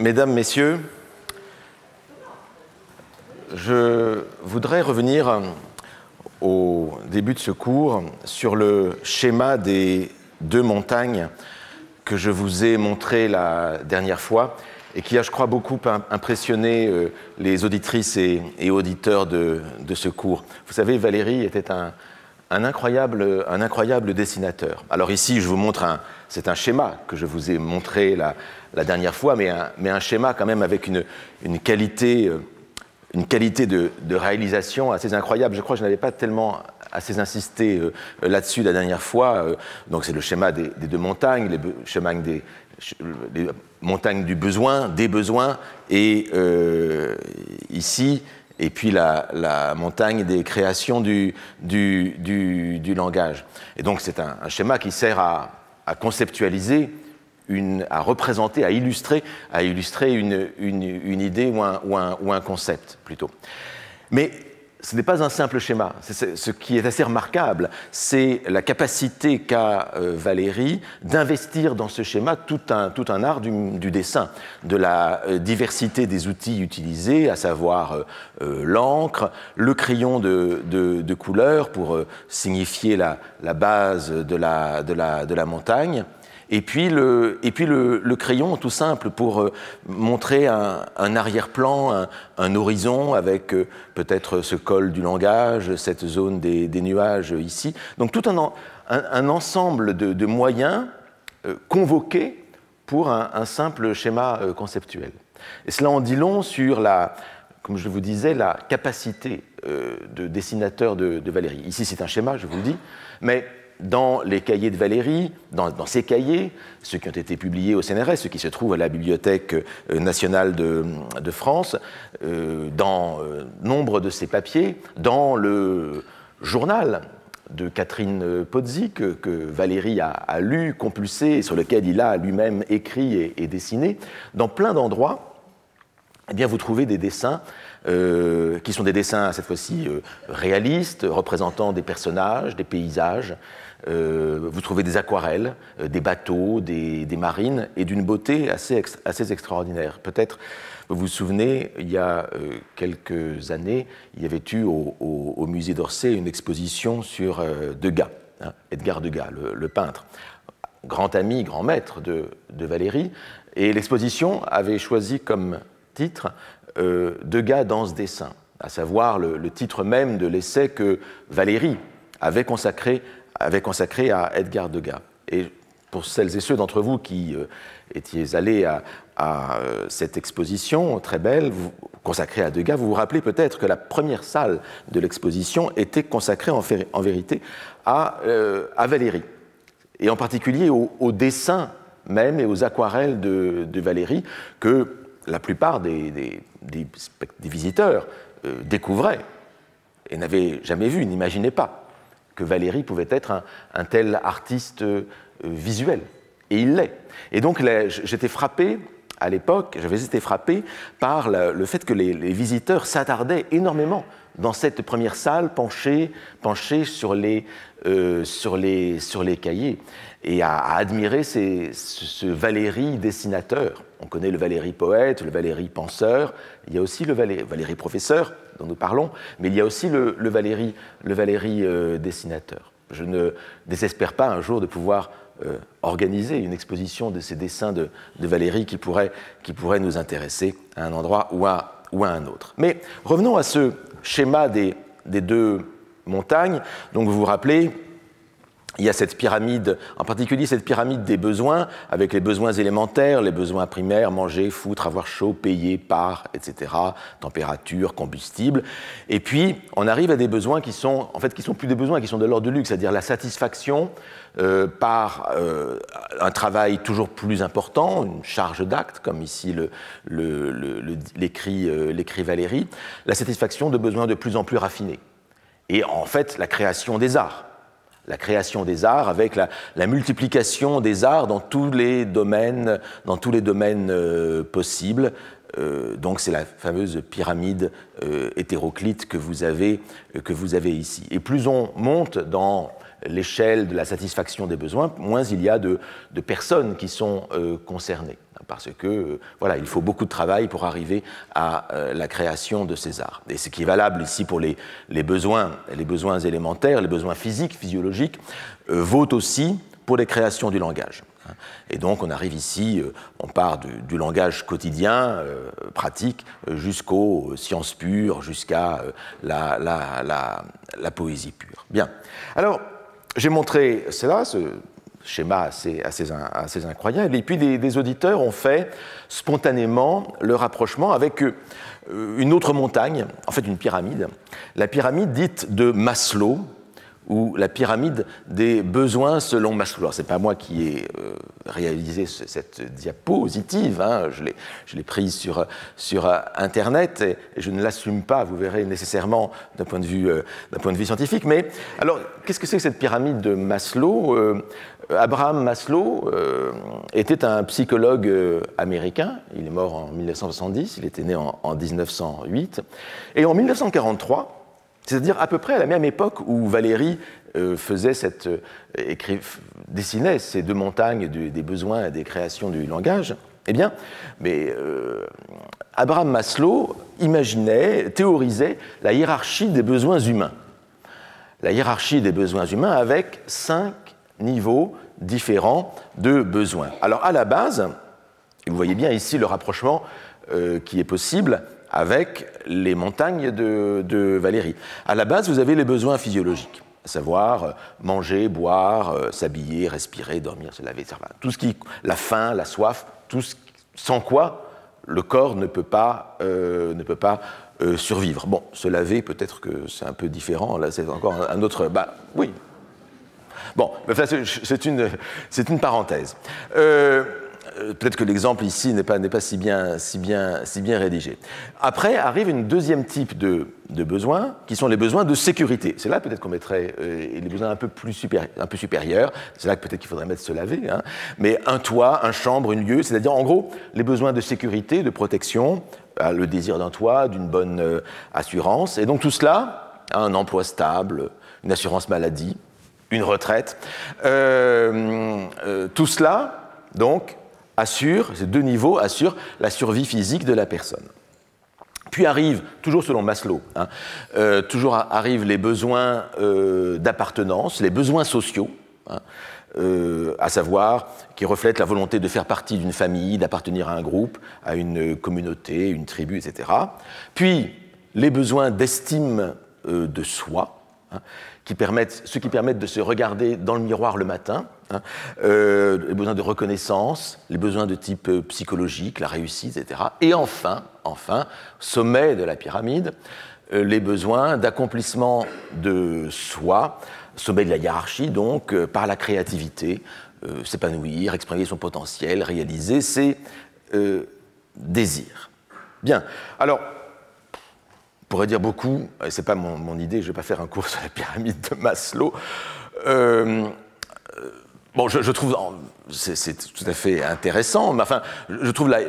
Mesdames, Messieurs, je voudrais revenir au début de ce cours sur le schéma des deux montagnes que je vous ai montré la dernière fois et qui a, je crois, beaucoup impressionné les auditrices et auditeurs de ce cours. Vous savez, Valéry était un incroyable dessinateur. Alors ici, je vous montre c'est un schéma que je vous ai montré la dernière fois, mais un schéma quand même avec une qualité de réalisation assez incroyable. Je crois que je n'avais pas tellement assez insisté là-dessus la dernière fois. Donc c'est le schéma des deux montagnes, les montagnes du besoin, des besoins, et ici, et puis la montagne des créations du langage. Et donc c'est un schéma qui sert à conceptualiser, à représenter, à illustrer une idée ou un concept, plutôt. Mais ce n'est pas un simple schéma. Ce qui est assez remarquable, c'est la capacité qu'a Valéry d'investir dans ce schéma tout un art du dessin, de la diversité des outils utilisés, à savoir l'encre, le crayon de couleur pour signifier la base de la montagne, et puis le crayon tout simple pour montrer un arrière-plan, un horizon avec peut-être ce col du langage, cette zone des nuages ici. Donc tout un ensemble de moyens convoqués pour un simple schéma conceptuel. Et cela en dit long sur comme je vous disais, la capacité de dessinateur de Valéry. Ici c'est un schéma, je vous le dis, mais dans les cahiers de Valéry, dans ces cahiers, ceux qui ont été publiés au CNRS, ceux qui se trouvent à la Bibliothèque nationale de France, dans nombre de ces papiers, dans le journal de Catherine Pozzi que Valéry a lu, compulsé, et sur lequel il a lui-même écrit et dessiné, dans plein d'endroits, eh bien, vous trouvez des dessins qui sont des dessins, cette fois-ci, réalistes, représentant des personnages, des paysages. Vous trouvez des aquarelles, des bateaux, des marines, et d'une beauté assez extraordinaire. Peut-être, vous vous souvenez, il y a quelques années, il y avait eu au musée d'Orsay une exposition sur Degas, Edgar Degas, le peintre, grand ami, grand maître de Valéry, et l'exposition avait choisi comme titre Degas dans ce dessin, à savoir le titre même de l'essai que Valéry avait consacré à Edgar Degas. Et pour celles et ceux d'entre vous qui étiez allés à cette exposition très belle, consacrée à Degas, vous vous rappelez peut-être que la première salle de l'exposition était consacrée en vérité à Valéry, et en particulier au dessin même et aux aquarelles de Valéry que la plupart des visiteurs découvraient et n'avaient jamais vu, n'imaginaient pas que Valéry pouvait être un tel artiste visuel. Et il l'est. Et donc j'étais frappé, à l'époque, j'avais été frappé par le fait que les visiteurs s'attardaient énormément dans cette première salle, penchés sur les cahiers, et à admirer ce Valéry dessinateur. On connaît le Valéry poète, le Valéry penseur, il y a aussi le Valéry professeur dont nous parlons, mais il y a aussi le Valéry dessinateur. Je ne désespère pas un jour de pouvoir organiser une exposition de ces dessins de Valéry qui pourrait nous intéresser à un endroit ou à un autre. Mais revenons à ce schéma des deux montagnes. Donc vous vous rappelez, il y a cette pyramide, en particulier cette pyramide des besoins, avec les besoins élémentaires, les besoins primaires, manger, foutre, avoir chaud, payer, par, etc., température, combustible. Et puis, on arrive à des besoins qui sont plus des besoins, qui sont de l'ordre de luxe, c'est-à-dire la satisfaction par un travail toujours plus important, une charge d'acte, comme ici l'écrit Valéry, la satisfaction de besoins de plus en plus raffinés. Et en fait, la création des arts. La création des arts avec la multiplication des arts dans tous les domaines possibles. Donc c'est la fameuse pyramide hétéroclite que vous avez ici. Et plus on monte dans l'échelle de la satisfaction des besoins, moins il y a de personnes qui sont concernées. Parce que, voilà, il faut beaucoup de travail pour arriver à la création de ces arts. Et ce qui est valable ici pour les besoins élémentaires, les besoins physiques, physiologiques, vaut aussi pour les créations du langage. Et donc on arrive ici, on part du langage quotidien, pratique, jusqu'aux sciences pures, jusqu'à la poésie pure. Bien. Alors, j'ai montré cela, ce schéma assez incroyable, et puis des auditeurs ont fait spontanément le rapprochement avec une autre montagne, en fait une pyramide, la pyramide dite de Maslow, ou la pyramide des besoins selon Maslow. Alors, ce n'est pas moi qui ai réalisé cette diapositive, hein, je l'ai prise sur Internet, et je ne l'assume pas, vous verrez, nécessairement d'un point de vue scientifique. Mais alors, qu'est-ce que c'est que cette pyramide de Maslow? Abraham Maslow était un psychologue américain, il est mort en 1970, il était né en 1908, et en 1943, c'est-à-dire à peu près à la même époque où Valéry dessinait ces deux montagnes des besoins et des créations du langage, eh bien, Abraham Maslow imaginait, théorisait la hiérarchie des besoins humains. La hiérarchie des besoins humains avec 5 niveaux différents de besoins. Alors, à la base, vous voyez bien ici le rapprochement qui est possible avec les montagnes de Valéry. À la base, vous avez les besoins physiologiques, à savoir manger, boire, s'habiller, respirer, dormir, se laver, tout ce qui, la faim, la soif, tout ce sans quoi le corps ne peut pas survivre. Bon, se laver, peut-être que c'est un peu différent, là c'est encore un autre... oui. Bon, c'est une parenthèse. Peut-être que l'exemple ici n'est pas si bien rédigé. Après arrive une deuxième type de besoins, qui sont les besoins de sécurité. C'est là peut-être qu'on mettrait les besoins un peu supérieurs. C'est là que peut-être qu'il faudrait mettre se laver. Hein. Mais un toit, une chambre, une lieu, c'est-à-dire en gros les besoins de sécurité, de protection, le désir d'un toit, d'une bonne assurance. Et donc tout cela, un emploi stable, une assurance maladie, une retraite. Tout cela, donc, ces deux niveaux assurent la survie physique de la personne. Puis arrivent, toujours selon Maslow, arrivent les besoins d'appartenance, les besoins sociaux, à savoir qui reflètent la volonté de faire partie d'une famille, d'appartenir à un groupe, à une communauté, une tribu, etc. Puis les besoins d'estime de soi, ceux qui permettent de se regarder dans le miroir le matin, les besoins de reconnaissance, les besoins de type psychologique, la réussite, etc. Et enfin, sommet de la pyramide, les besoins d'accomplissement de soi, sommet de la hiérarchie, donc, par la créativité, s'épanouir, exprimer son potentiel, réaliser ses désirs. Bien, alors, on pourrait dire beaucoup, ce n'est pas mon idée, je ne vais pas faire un cours sur la pyramide de Maslow. Bon, je trouve, c'est tout à fait intéressant, mais enfin, je trouve la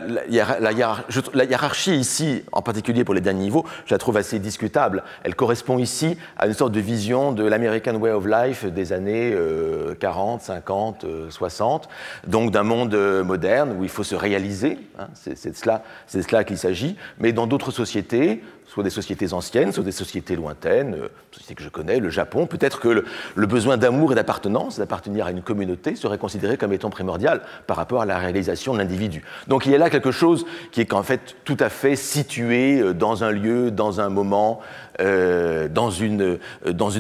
hiérarchie ici, en particulier pour les derniers niveaux, je la trouve assez discutable. Elle correspond ici à une sorte de vision de l'American Way of Life des années 40, 50, 60, donc d'un monde moderne où il faut se réaliser, hein, c'est de cela qu'il s'agit, mais dans d'autres sociétés, soit des sociétés anciennes, soit des sociétés lointaines, sociétés que je connais, le Japon, peut-être que le besoin d'amour et d'appartenance, d'appartenir à une communauté, serait considéré comme étant primordial par rapport à la réalisation de l'individu. Donc il y a là quelque chose qui est en fait tout à fait situé dans un lieu, dans un moment, dans une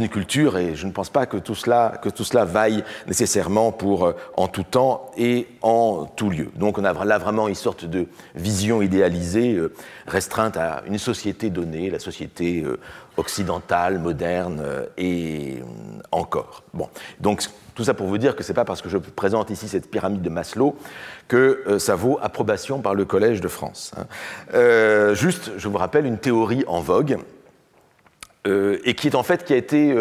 culture, et je ne pense pas que tout cela vaille nécessairement pour en tout temps et en tout lieu. Donc on a là vraiment une sorte de vision idéalisée, restreinte à une société donnée, la société occidentale, moderne et encore. Bon, donc tout ça pour vous dire que ce n'est pas parce que je présente ici cette pyramide de Maslow que ça vaut approbation par le Collège de France. Juste, je vous rappelle une théorie en vogue et qui a été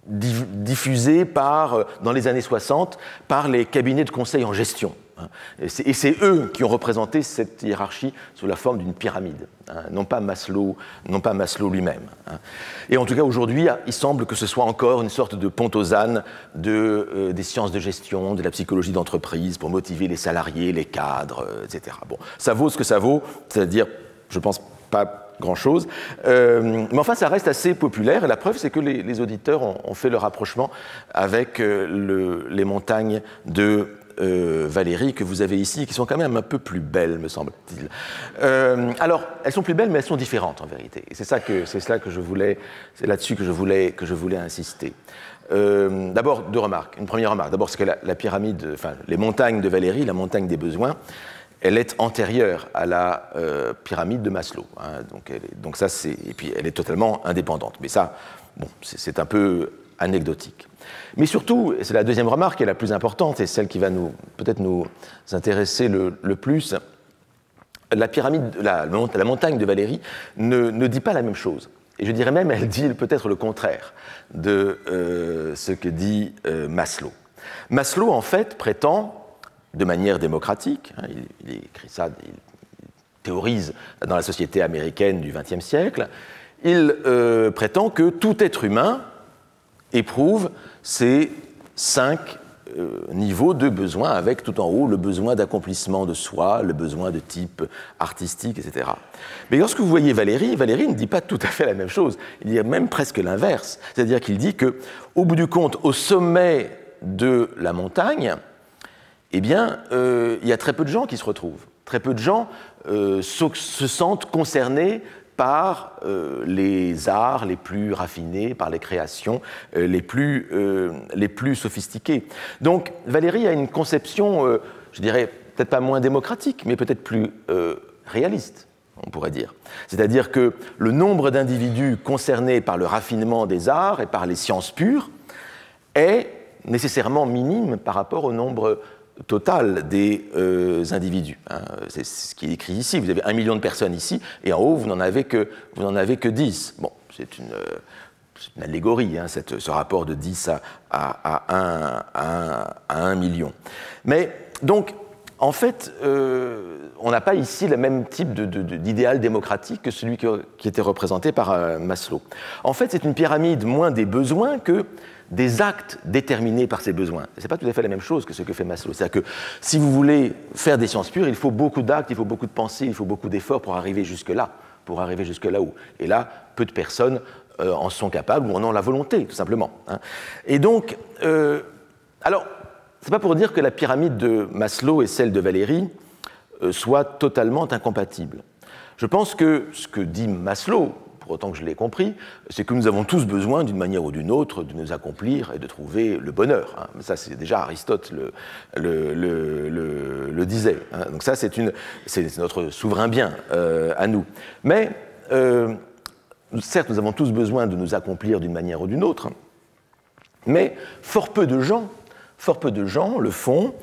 diffusée dans les années 60 par les cabinets de conseil en gestion. Et c'est eux qui ont représenté cette hiérarchie sous la forme d'une pyramide, non pas Maslow lui-même. Et en tout cas, aujourd'hui, il semble que ce soit encore une sorte de pont aux ânes des sciences de gestion, de la psychologie d'entreprise pour motiver les salariés, les cadres, etc. Bon, ça vaut ce que ça vaut, c'est-à-dire, je pense pas grand-chose. Mais enfin, ça reste assez populaire. Et la preuve, c'est que les auditeurs ont fait le rapprochement avec les montagnes de Valérie que vous avez ici, qui sont quand même un peu plus belles, me semble-t-il. Alors, elles sont plus belles, mais elles sont différentes, en vérité. Et c'est là-dessus que je voulais insister. D'abord, deux remarques. Une première remarque. D'abord, c'est que la pyramide, enfin, les montagnes de Valérie, la montagne des besoins, elle est antérieure à la pyramide de Maslow. Donc ça, et puis elle est totalement indépendante. Mais ça, bon, c'est un peu anecdotique. Mais surtout, et c'est la deuxième remarque qui est la plus importante et celle qui va peut-être nous intéresser le plus, la montagne de Valérie ne dit pas la même chose. Et je dirais même, elle dit peut-être le contraire de ce que dit Maslow. Maslow, en fait, prétend, de manière démocratique, il écrit ça, il théorise dans la société américaine du XXe siècle, il prétend que tout être humain éprouve ces 5 niveaux de besoins, avec tout en haut le besoin d'accomplissement de soi, le besoin de type artistique, etc. Mais lorsque vous voyez Valérie ne dit pas tout à fait la même chose, il dit même presque l'inverse, c'est-à-dire qu'il dit qu'au bout du compte, au sommet de la montagne, eh bien, il y a très peu de gens qui se retrouvent. Très peu de gens se sentent concernés par les arts les plus raffinés, par les créations les plus sophistiquées. Donc, Valérie a une conception, je dirais, peut-être pas moins démocratique, mais peut-être plus réaliste, on pourrait dire. C'est-à-dire que le nombre d'individus concernés par le raffinement des arts et par les sciences pures est nécessairement minime par rapport au nombre total des individus. C'est ce qui est écrit ici. Vous avez 1 million de personnes ici, et en haut, vous n'en avez que 10. Bon, c'est une allégorie, ce rapport de 10 à 1 million. Mais, donc, en fait, on n'a pas ici le même type d'idéal démocratique que celui qui était représenté par Maslow. En fait, c'est une pyramide moins des besoins que des actes déterminés par ces besoins. Ce n'est pas tout à fait la même chose que ce que fait Maslow. C'est-à-dire que si vous voulez faire des sciences pures, il faut beaucoup d'actes, il faut beaucoup de pensées, il faut beaucoup d'efforts pour arriver jusque-là, où. Et là, peu de personnes en sont capables ou en ont la volonté, tout simplement. Et donc, alors, ce n'est pas pour dire que la pyramide de Maslow et celle de Valérie soient totalement incompatibles. Je pense que ce que dit Maslow, pour autant que je l'ai compris, c'est que nous avons tous besoin, d'une manière ou d'une autre, de nous accomplir et de trouver le bonheur. Ça, c'est déjà Aristote le disait. Donc ça, c'est notre souverain bien à nous. Mais, certes, nous avons tous besoin de nous accomplir d'une manière ou d'une autre, mais fort peu de gens le font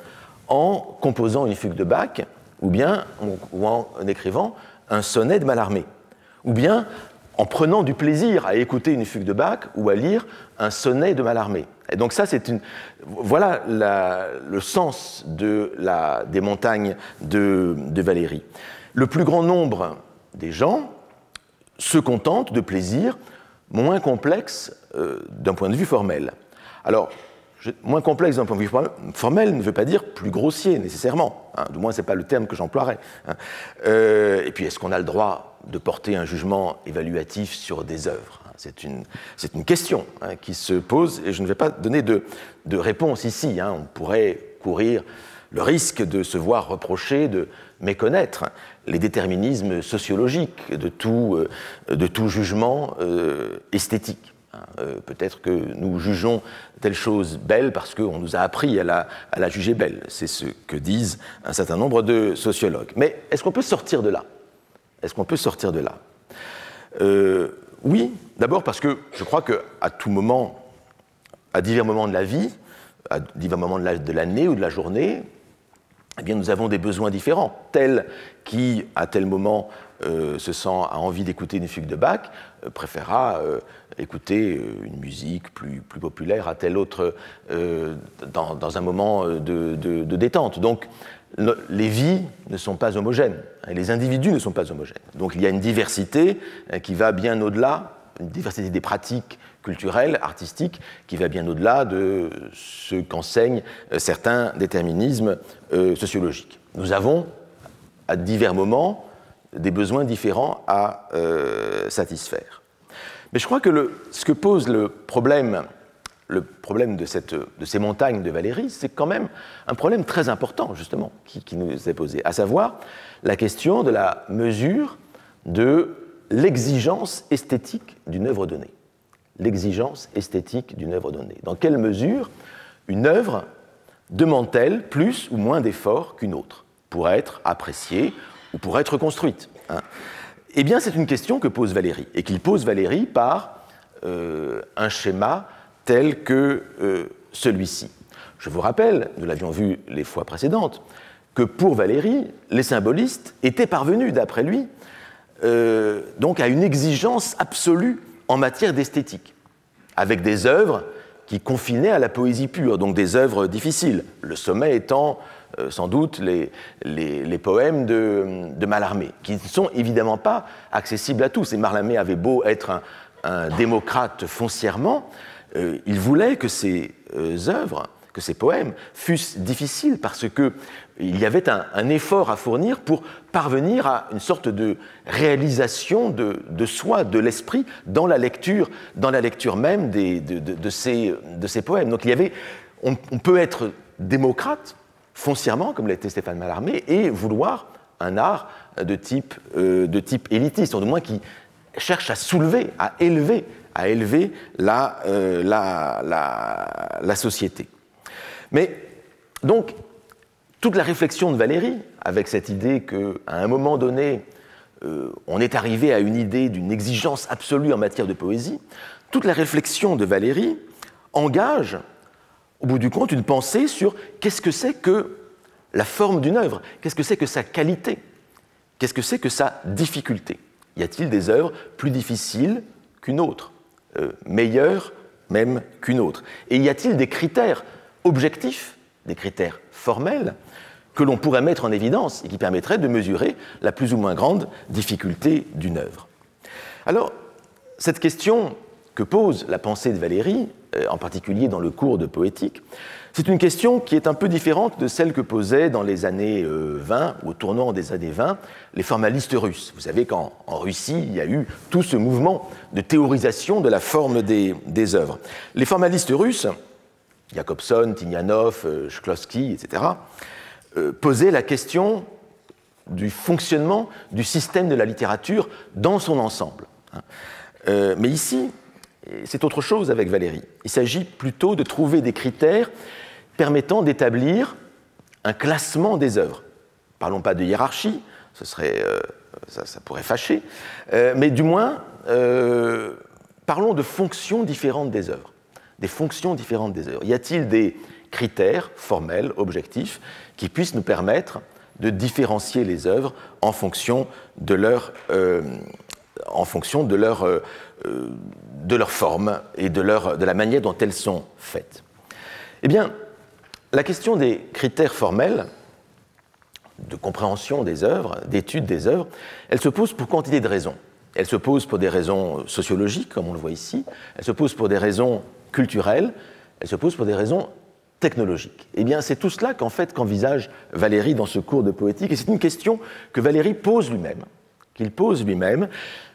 en composant une fugue de Bach, ou bien en écrivant un sonnet de Mallarmé, ou bien en prenant du plaisir à écouter une fugue de Bach ou à lire un sonnet de Mallarmé. Et donc ça, voilà le sens des montagnes de Valérie. Le plus grand nombre des gens se contentent de plaisirs moins complexes d'un point de vue formel. Alors, moins complexe d'un point de vue formel ne veut pas dire plus grossier, nécessairement. Du moins, ce n'est pas le terme que j'emploierais. Et puis, est-ce qu'on a le droit de porter un jugement évaluatif sur des œuvres? C'est une question qui se pose, et je ne vais pas donner de réponse ici. On pourrait courir le risque de se voir reprocher de méconnaître les déterminismes sociologiques de tout jugement esthétique. Peut-être que nous jugeons telle chose belle parce qu'on nous a appris à la juger belle. C'est ce que disent un certain nombre de sociologues. Mais est-ce qu'on peut sortir de là? Oui, d'abord parce que je crois qu'à tout moment, à divers moments de la vie, à divers moments de l'année ou de la journée, eh bien, nous avons des besoins différents. Tel qui, à tel moment, a envie d'écouter une fugue de Bach, préférera écouter une musique plus populaire à tel autre dans un moment de détente. Donc, les vies ne sont pas homogènes, les individus ne sont pas homogènes. Donc il y a une diversité qui va bien au-delà, une diversité des pratiques culturelles, artistiques, qui va bien au-delà de ce qu'enseignent certains déterminismes sociologiques. Nous avons, à divers moments, des besoins différents à satisfaire. Mais je crois que ce que pose le problème de ces montagnes de Valéry, c'est quand même un problème très important, justement, qui nous est posé, à savoir la question de la mesure de l'exigence esthétique d'une œuvre donnée. L'exigence esthétique d'une œuvre donnée. Dans quelle mesure une œuvre demande-t-elle plus ou moins d'efforts qu'une autre pour être appréciée ou pour être construite, hein? Eh bien, c'est une question que pose Valéry, et qu'il pose Valéry par un schéma tel que celui-ci. Je vous rappelle, nous l'avions vu les fois précédentes, que pour Valéry, les symbolistes étaient parvenus, d'après lui, donc à une exigence absolue en matière d'esthétique, avec des œuvres qui confinaient à la poésie pure, donc des œuvres difficiles, le sommet étant sans doute les poèmes de Mallarmé, qui ne sont évidemment pas accessibles à tous. Et Mallarmé avait beau être un démocrate foncièrement, il voulait que ces œuvres, que ces poèmes fussent difficiles parce qu'il y avait un effort à fournir pour parvenir à une sorte de réalisation de soi, de l'esprit, dans la lecture même de ces poèmes. Donc on peut être démocrate foncièrement, comme l'était Stéphane Mallarmé, et vouloir un art de type élitiste, ou du moins qui cherche à soulever, à élever la société. Mais donc, toute la réflexion de Valéry, avec cette idée qu'à un moment donné, on est arrivé à une idée d'une exigence absolue en matière de poésie, toute la réflexion de Valéry engage, au bout du compte, une pensée sur qu'est-ce que c'est que la forme d'une œuvre, qu'est-ce que c'est que sa qualité, qu'est-ce que c'est que sa difficulté. Y a-t-il des œuvres plus difficiles qu'une autre, meilleures même qu'une autre? Et y a-t-il des critères objectifs, des critères formels, que l'on pourrait mettre en évidence et qui permettraient de mesurer la plus ou moins grande difficulté d'une œuvre? Alors, cette question que pose la pensée de Valéry, en particulier dans le cours de poétique, c'est une question qui est un peu différente de celle que posaient dans les années 20, au tournant des années 20, les formalistes russes. Vous savez qu'en Russie, il y a eu tout ce mouvement de théorisation de la forme des œuvres. Les formalistes russes, Jakobson, Tignanov, Shklovsky, etc., posaient la question du fonctionnement du système de la littérature dans son ensemble. Mais ici, c'est autre chose avec Valéry. Il s'agit plutôt de trouver des critères permettant d'établir un classement des œuvres. Parlons pas de hiérarchie, ça pourrait fâcher, mais du moins, parlons de fonctions différentes des œuvres. Des fonctions différentes des œuvres. Y a-t-il des critères formels, objectifs, qui puissent nous permettre de différencier les œuvres en fonction de leur forme et de la manière dont elles sont faites? Eh bien, la question des critères formels de compréhension des œuvres, d'étude des œuvres, elle se pose pour quantité de raisons. Elle se pose pour des raisons sociologiques, comme on le voit ici, elle se pose pour des raisons culturelles, elle se pose pour des raisons technologiques. Eh bien, c'est tout cela qu'envisage Valéry dans ce cours de poétique, et c'est une question que Valéry pose lui-même, qu'il pose lui-même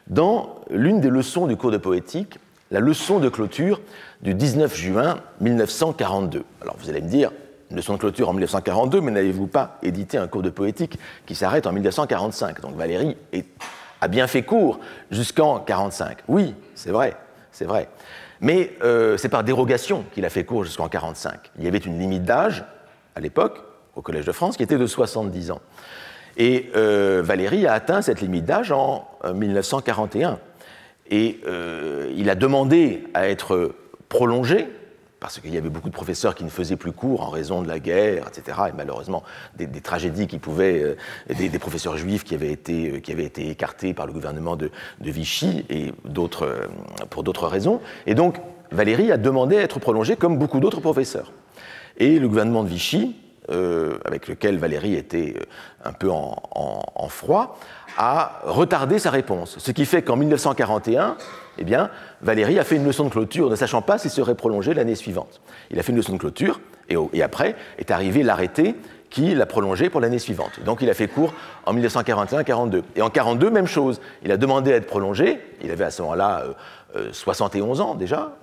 dans l'une des leçons du cours de poétique, la leçon de clôture du 19 juin 1942. Alors vous allez me dire, une leçon de clôture en 1942, mais n'avez-vous pas édité un cours de poétique qui s'arrête en 1945? Donc Valéry a bien fait cours jusqu'en 1945. Oui, c'est vrai. Mais c'est par dérogation qu'il a fait cours jusqu'en 1945. Il y avait une limite d'âge, à l'époque, au Collège de France, qui était de 70 ans. Et Valéry a atteint cette limite d'âge en 1941. Et il a demandé à être prolongé, parce qu'il y avait beaucoup de professeurs qui ne faisaient plus cours en raison de la guerre, etc. Et malheureusement, des tragédies qui pouvaient... des professeurs juifs qui avaient été écartés par le gouvernement de Vichy, et pour d'autres raisons. Et donc, Valéry a demandé à être prolongé comme beaucoup d'autres professeurs. Et le gouvernement de Vichy avec lequel Valéry était un peu en froid, a retardé sa réponse. Ce qui fait qu'en 1941, eh bien, Valéry a fait une leçon de clôture, ne sachant pas s'il serait prolongé l'année suivante. Il a fait une leçon de clôture, et après est arrivé l'arrêté qui l'a prolongé pour l'année suivante. Donc il a fait cours en 1941-42. Et en 1942, même chose. Il a demandé à être prolongé. Il avait à ce moment-là 71 ans déjà.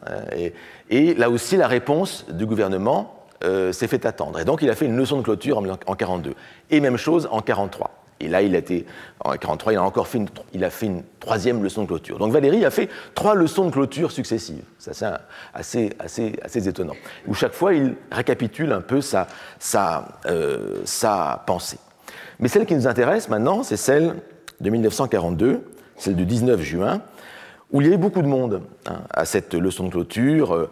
Et là aussi, la réponse du gouvernement s'est fait attendre. Et donc il a fait une leçon de clôture en 1942. Et même chose en 1943. Et là, en 1943, il a fait une troisième leçon de clôture. Donc Valéry a fait 3 leçons de clôture successives. Ça, c'est assez étonnant. Où chaque fois, il récapitule un peu sa pensée. Mais celle qui nous intéresse maintenant, c'est celle de 1942, celle du 19 juin, où il y avait beaucoup de monde à cette leçon de clôture.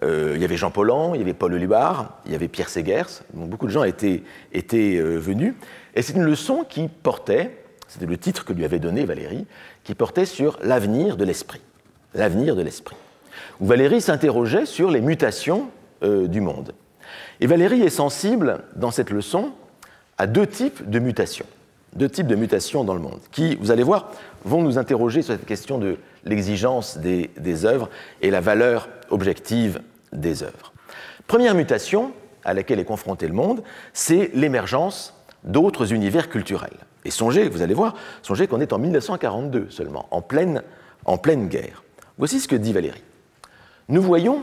Il y avait Jean Paulhan, il y avait Paul Éluard, il y avait Pierre Segers. Donc beaucoup de gens étaient venus. Et c'est une leçon qui portait, c'était le titre que lui avait donné Valéry, qui portait sur l'avenir de l'esprit. L'avenir de l'esprit. Où Valéry s'interrogeait sur les mutations du monde. Et Valéry est sensible, dans cette leçon, à 2 types de mutations. 2 types de mutations dans le monde, qui, vous allez voir, vont nous interroger sur cette question de l'exigence des œuvres et la valeur objective des œuvres. Première mutation à laquelle est confronté le monde, c'est l'émergence d'autres univers culturels. Et songez, vous allez voir, songez qu'on est en 1942 seulement, en pleine guerre. Voici ce que dit Valéry. Nous voyons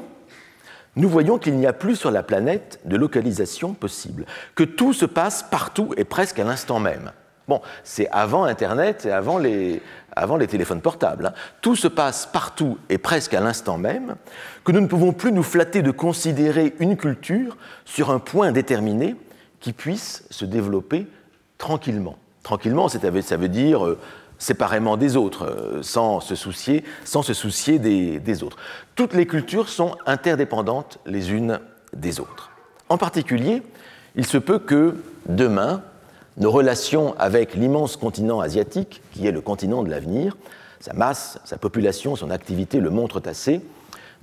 qu'il n'y a plus sur la planète de localisation possible, que tout se passe partout et presque à l'instant même. Bon, c'est avant Internet et avant les téléphones portables. Hein. Tout se passe partout et presque à l'instant même, que nous ne pouvons plus nous flatter de considérer une culture sur un point déterminé qui puisse se développer tranquillement. Tranquillement, ça veut dire séparément des autres, sans se soucier des autres. Toutes les cultures sont interdépendantes les unes des autres. En particulier, il se peut que demain, nos relations avec l'immense continent asiatique, qui est le continent de l'avenir, sa masse, sa population, son activité le montrent assez.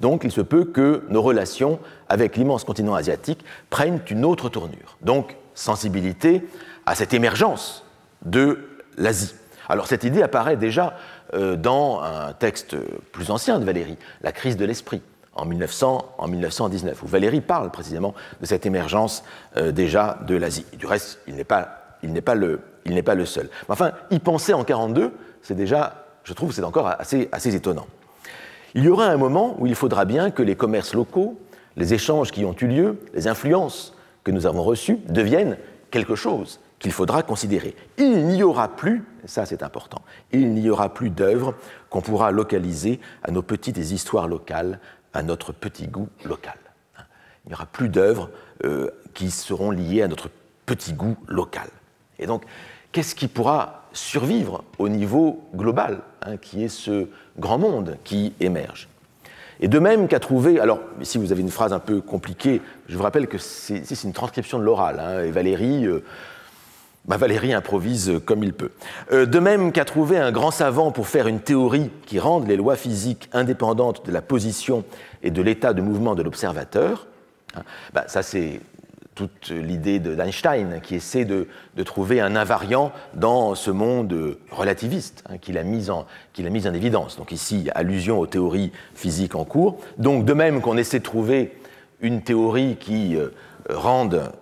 Donc, il se peut que nos relations avec l'immense continent asiatique prennent une autre tournure. Donc, sensibilité à cette émergence de l'Asie. Alors, cette idée apparaît déjà dans un texte plus ancien de Valéry, La crise de l'esprit, en 1919, où Valéry parle précisément de cette émergence déjà de l'Asie. Du reste, il n'est pas le seul. Mais enfin, y penser en 1942, c'est déjà, je trouve, c'est encore assez étonnant. Il y aura un moment où il faudra bien que les commerces locaux, les échanges qui ont eu lieu, les influences que nous avons reçues deviennent quelque chose qu'il faudra considérer. Il n'y aura plus, ça c'est important, il n'y aura plus d'œuvres qu'on pourra localiser à nos petites histoires locales, à notre petit goût local. Il n'y aura plus d'œuvres qui seront liées à notre petit goût local. Et donc, qu'est-ce qui pourra survivre au niveau global, qui est ce grand monde qui émerge? Et de même qu'à trouver... Alors, ici, vous avez une phrase un peu compliquée. Je vous rappelle que c'est une transcription de l'oral. Et Valéry improvise comme il peut. De même qu'à trouver un grand savant pour faire une théorie qui rende les lois physiques indépendantes de la position et de l'état de mouvement de l'observateur, ça c'est toute l'idée d'Einstein qui essaie de trouver un invariant dans ce monde relativiste qu'il a mis en évidence. Donc ici, allusion aux théories physiques en cours. Donc de même qu'on essaie de trouver une théorie qui rende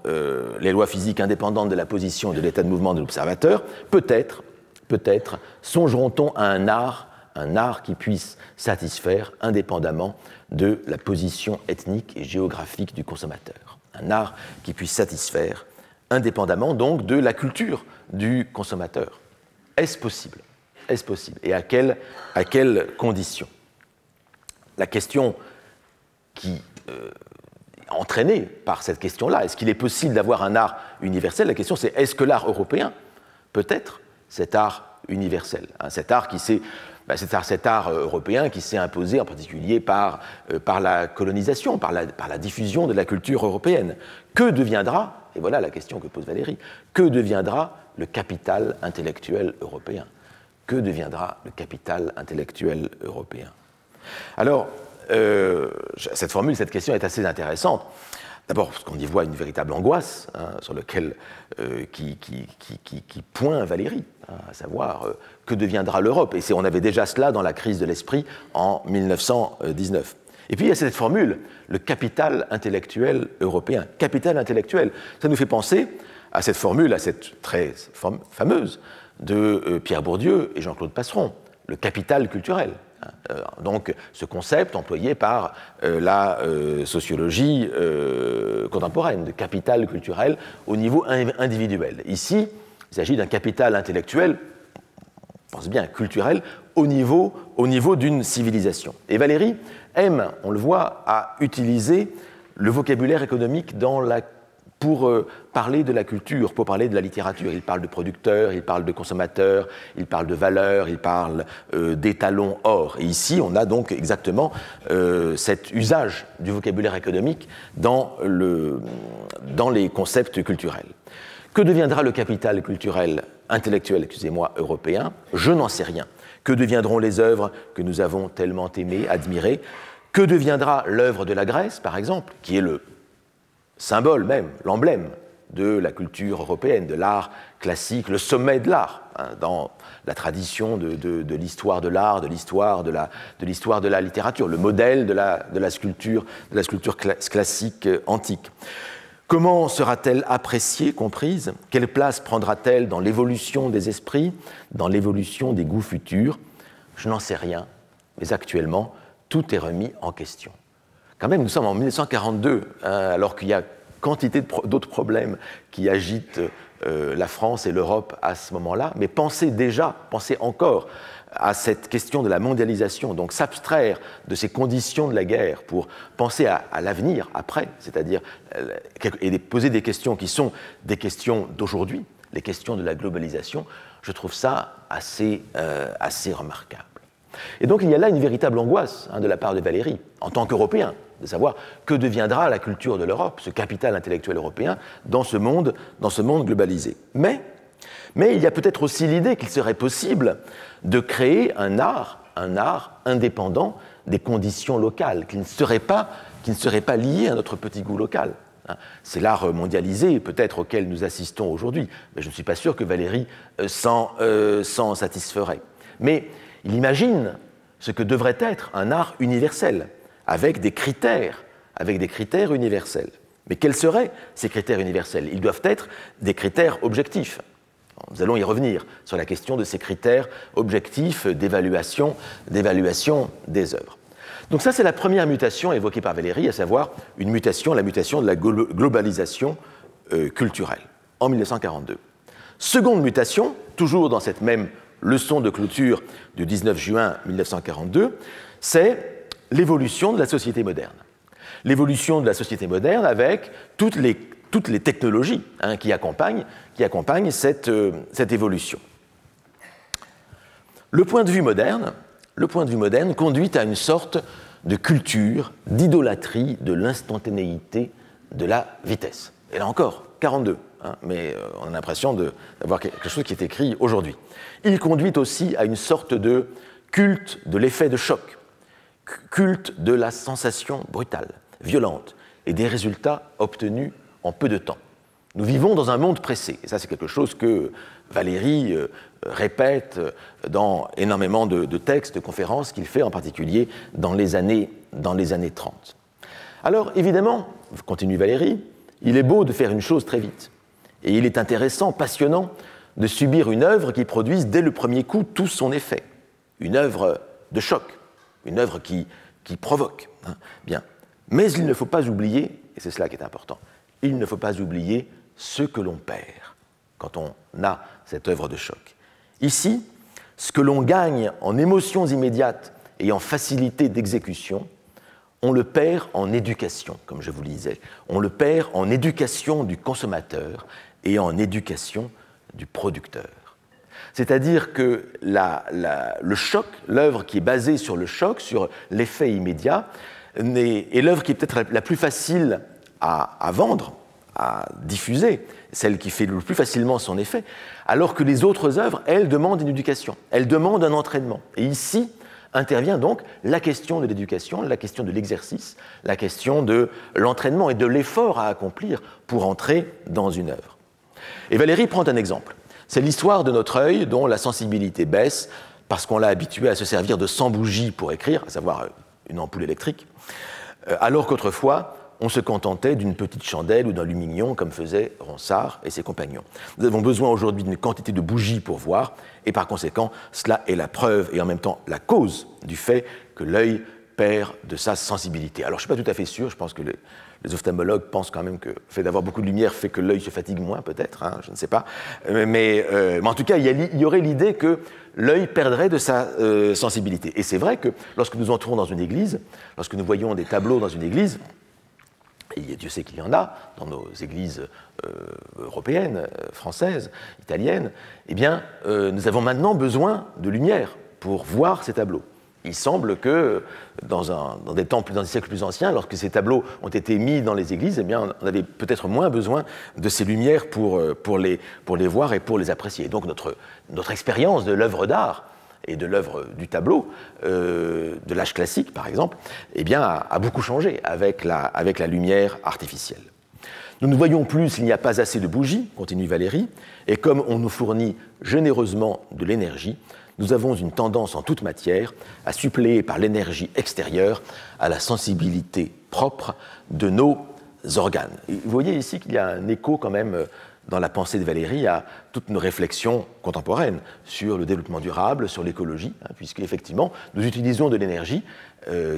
les lois physiques indépendantes de la position et de l'état de mouvement de l'observateur, peut-être songeront-on à un art qui puisse satisfaire indépendamment de la position ethnique et géographique du consommateur. Un art qui puisse satisfaire indépendamment donc de la culture du consommateur. Est-ce possible? Est-ce possible? Et à quelles conditions? La question qui entraînée par cette question-là, est-ce qu'il est possible d'avoir un art universel? La question c'est, est-ce que l'art européen peut être cet art universel, cet art qui s'est... cet art européen qui s'est imposé en particulier par la colonisation, par la diffusion de la culture européenne. Que deviendra, et voilà la question que pose Valéry, que deviendra le capital intellectuel européen? Que deviendra le capital intellectuel européen? Alors, cette question est assez intéressante, D'abord, parce qu'on y voit une véritable angoisse sur laquelle qui pointe Valéry, à savoir que deviendra l'Europe. Et on avait déjà cela dans la crise de l'esprit en 1919. Et puis il y a cette formule, le capital intellectuel européen. Capital intellectuel, ça nous fait penser à cette formule, à cette très fameuse de Pierre Bourdieu et Jean-Claude Passeron, le capital culturel. Donc ce concept employé par la sociologie contemporaine, de capital culturel au niveau individuel. Ici, il s'agit d'un capital intellectuel, on pense bien culturel, au niveau d'une civilisation. Et Valéry aime, on le voit, à utiliser le vocabulaire économique pour parler de la culture, pour parler de la littérature. Il parle de producteurs, il parle de consommateurs, il parle de valeurs, il parle d'étalons or. Et ici, on a donc exactement cet usage du vocabulaire économique dans les concepts culturels. Que deviendra le capital culturel, intellectuel, européen? Je n'en sais rien. Que deviendront les œuvres que nous avons tellement aimées, admirées? Que deviendra l'œuvre de la Grèce, par exemple, qui est le symbole même, l'emblème de la culture européenne, de l'art classique, le sommet de l'art, dans la tradition de l'histoire de l'art, de l'histoire de la littérature, le modèle de la sculpture classique antique. Comment sera-t-elle appréciée, comprise? Quelle place prendra-t-elle dans l'évolution des esprits, dans l'évolution des goûts futurs? Je n'en sais rien, mais actuellement, tout est remis en question. Quand même, nous sommes en 1942, alors qu'il y a quantité d'autres problèmes qui agitent la France et l'Europe à ce moment-là, mais pensez encore à cette question de la mondialisation, donc s'abstraire de ces conditions de la guerre pour penser à l'avenir après, c'est-à-dire et poser des questions qui sont des questions d'aujourd'hui, les questions de la globalisation, je trouve ça assez remarquable. Et donc il y a là une véritable angoisse de la part de Valéry, en tant qu'Européen, de savoir que deviendra la culture de l'Europe, ce capital intellectuel européen, dans ce monde globalisé. Mais il y a peut-être aussi l'idée qu'il serait possible de créer un art indépendant des conditions locales, qui ne serait pas lié à notre petit goût local. C'est l'art mondialisé, peut-être, auquel nous assistons aujourd'hui, mais je ne suis pas sûr que Valéry s'en satisferait. Mais il imagine ce que devrait être un art universel, avec des critères universels. Mais quels seraient ces critères universels? Ils doivent être des critères objectifs. Nous allons y revenir sur la question de ces critères objectifs d'évaluation des œuvres. Donc ça, c'est la première mutation évoquée par Valéry, à savoir la mutation de la globalisation culturelle, en 1942. Seconde mutation, toujours dans cette même leçon de clôture du 19 juin 1942, c'est l'évolution de la société moderne. L'évolution de la société moderne avec toutes les technologies qui accompagnent cette évolution. Le point de vue moderne conduit à une sorte de culture, d'idolâtrie de l'instantanéité, de la vitesse. Et là encore, 42, mais on a l'impression d'avoir quelque chose qui est écrit aujourd'hui. Il conduit aussi à une sorte de culte de l'effet de choc, culte de la sensation brutale, violente, et des résultats obtenus en peu de temps. Nous vivons dans un monde pressé, et ça c'est quelque chose que Valéry répète dans énormément de textes, de conférences qu'il fait en particulier dans les années 30. Alors évidemment, continue Valéry, il est beau de faire une chose très vite, et il est intéressant, passionnant, de subir une œuvre qui produise dès le premier coup tout son effet, une œuvre de choc, une œuvre qui provoque. Bien. Mais il ne faut pas oublier, et c'est cela qui est important, il ne faut pas oublier ce que l'on perd quand on a cette œuvre de choc. Ici, ce que l'on gagne en émotions immédiates et en facilité d'exécution, on le perd en éducation, comme je vous le disais. On le perd en éducation du consommateur et en éducation du producteur. C'est-à-dire que le choc, l'œuvre qui est basée sur le choc, sur l'effet immédiat, est l'œuvre qui est peut-être la plus facile à vendre, à diffuser, celle qui fait le plus facilement son effet, alors que les autres œuvres, elles, demandent une éducation, elles demandent un entraînement. Et ici, intervient donc la question de l'éducation, la question de l'exercice, la question de l'entraînement et de l'effort à accomplir pour entrer dans une œuvre. Et Valéry prend un exemple. C'est l'histoire de notre œil dont la sensibilité baisse parce qu'on l'a habitué à se servir de 100 bougies pour écrire, à savoir une ampoule électrique, alors qu'autrefois, on se contentait d'une petite chandelle ou d'un lumignon, comme faisaient Ronsard et ses compagnons. Nous avons besoin aujourd'hui d'une quantité de bougies pour voir, et par conséquent, cela est la preuve et en même temps la cause du fait que l'œil perd de sa sensibilité. Alors, je ne suis pas tout à fait sûr, je pense que les ophtalmologues pensent quand même que le fait d'avoir beaucoup de lumière fait que l'œil se fatigue moins, peut-être, hein, je ne sais pas. Mais en tout cas, il y aurait l'idée que l'œil perdrait de sa sensibilité. Et c'est vrai que lorsque nous entrons dans une église, lorsque nous voyons des tableaux dans une église, et Dieu sait qu'il y en a dans nos églises européennes, françaises, italiennes, eh bien, nous avons maintenant besoin de lumière pour voir ces tableaux. Il semble que dans des siècles plus anciens, lorsque ces tableaux ont été mis dans les églises, eh bien, on avait peut-être moins besoin de ces lumières pour les voir et pour les apprécier. Et donc notre expérience de l'œuvre d'art et de l'œuvre du tableau, de l'âge classique par exemple, eh bien, a beaucoup changé avec la lumière artificielle. Nous ne voyons plus s'il n'y a pas assez de bougies, continue Valéry, et comme on nous fournit généreusement de l'énergie, nous avons une tendance en toute matière à suppléer par l'énergie extérieure à la sensibilité propre de nos organes. Et vous voyez ici qu'il y a un écho quand même dans la pensée de Valéry à toutes nos réflexions contemporaines sur le développement durable, sur l'écologie, puisque effectivement nous utilisons de l'énergie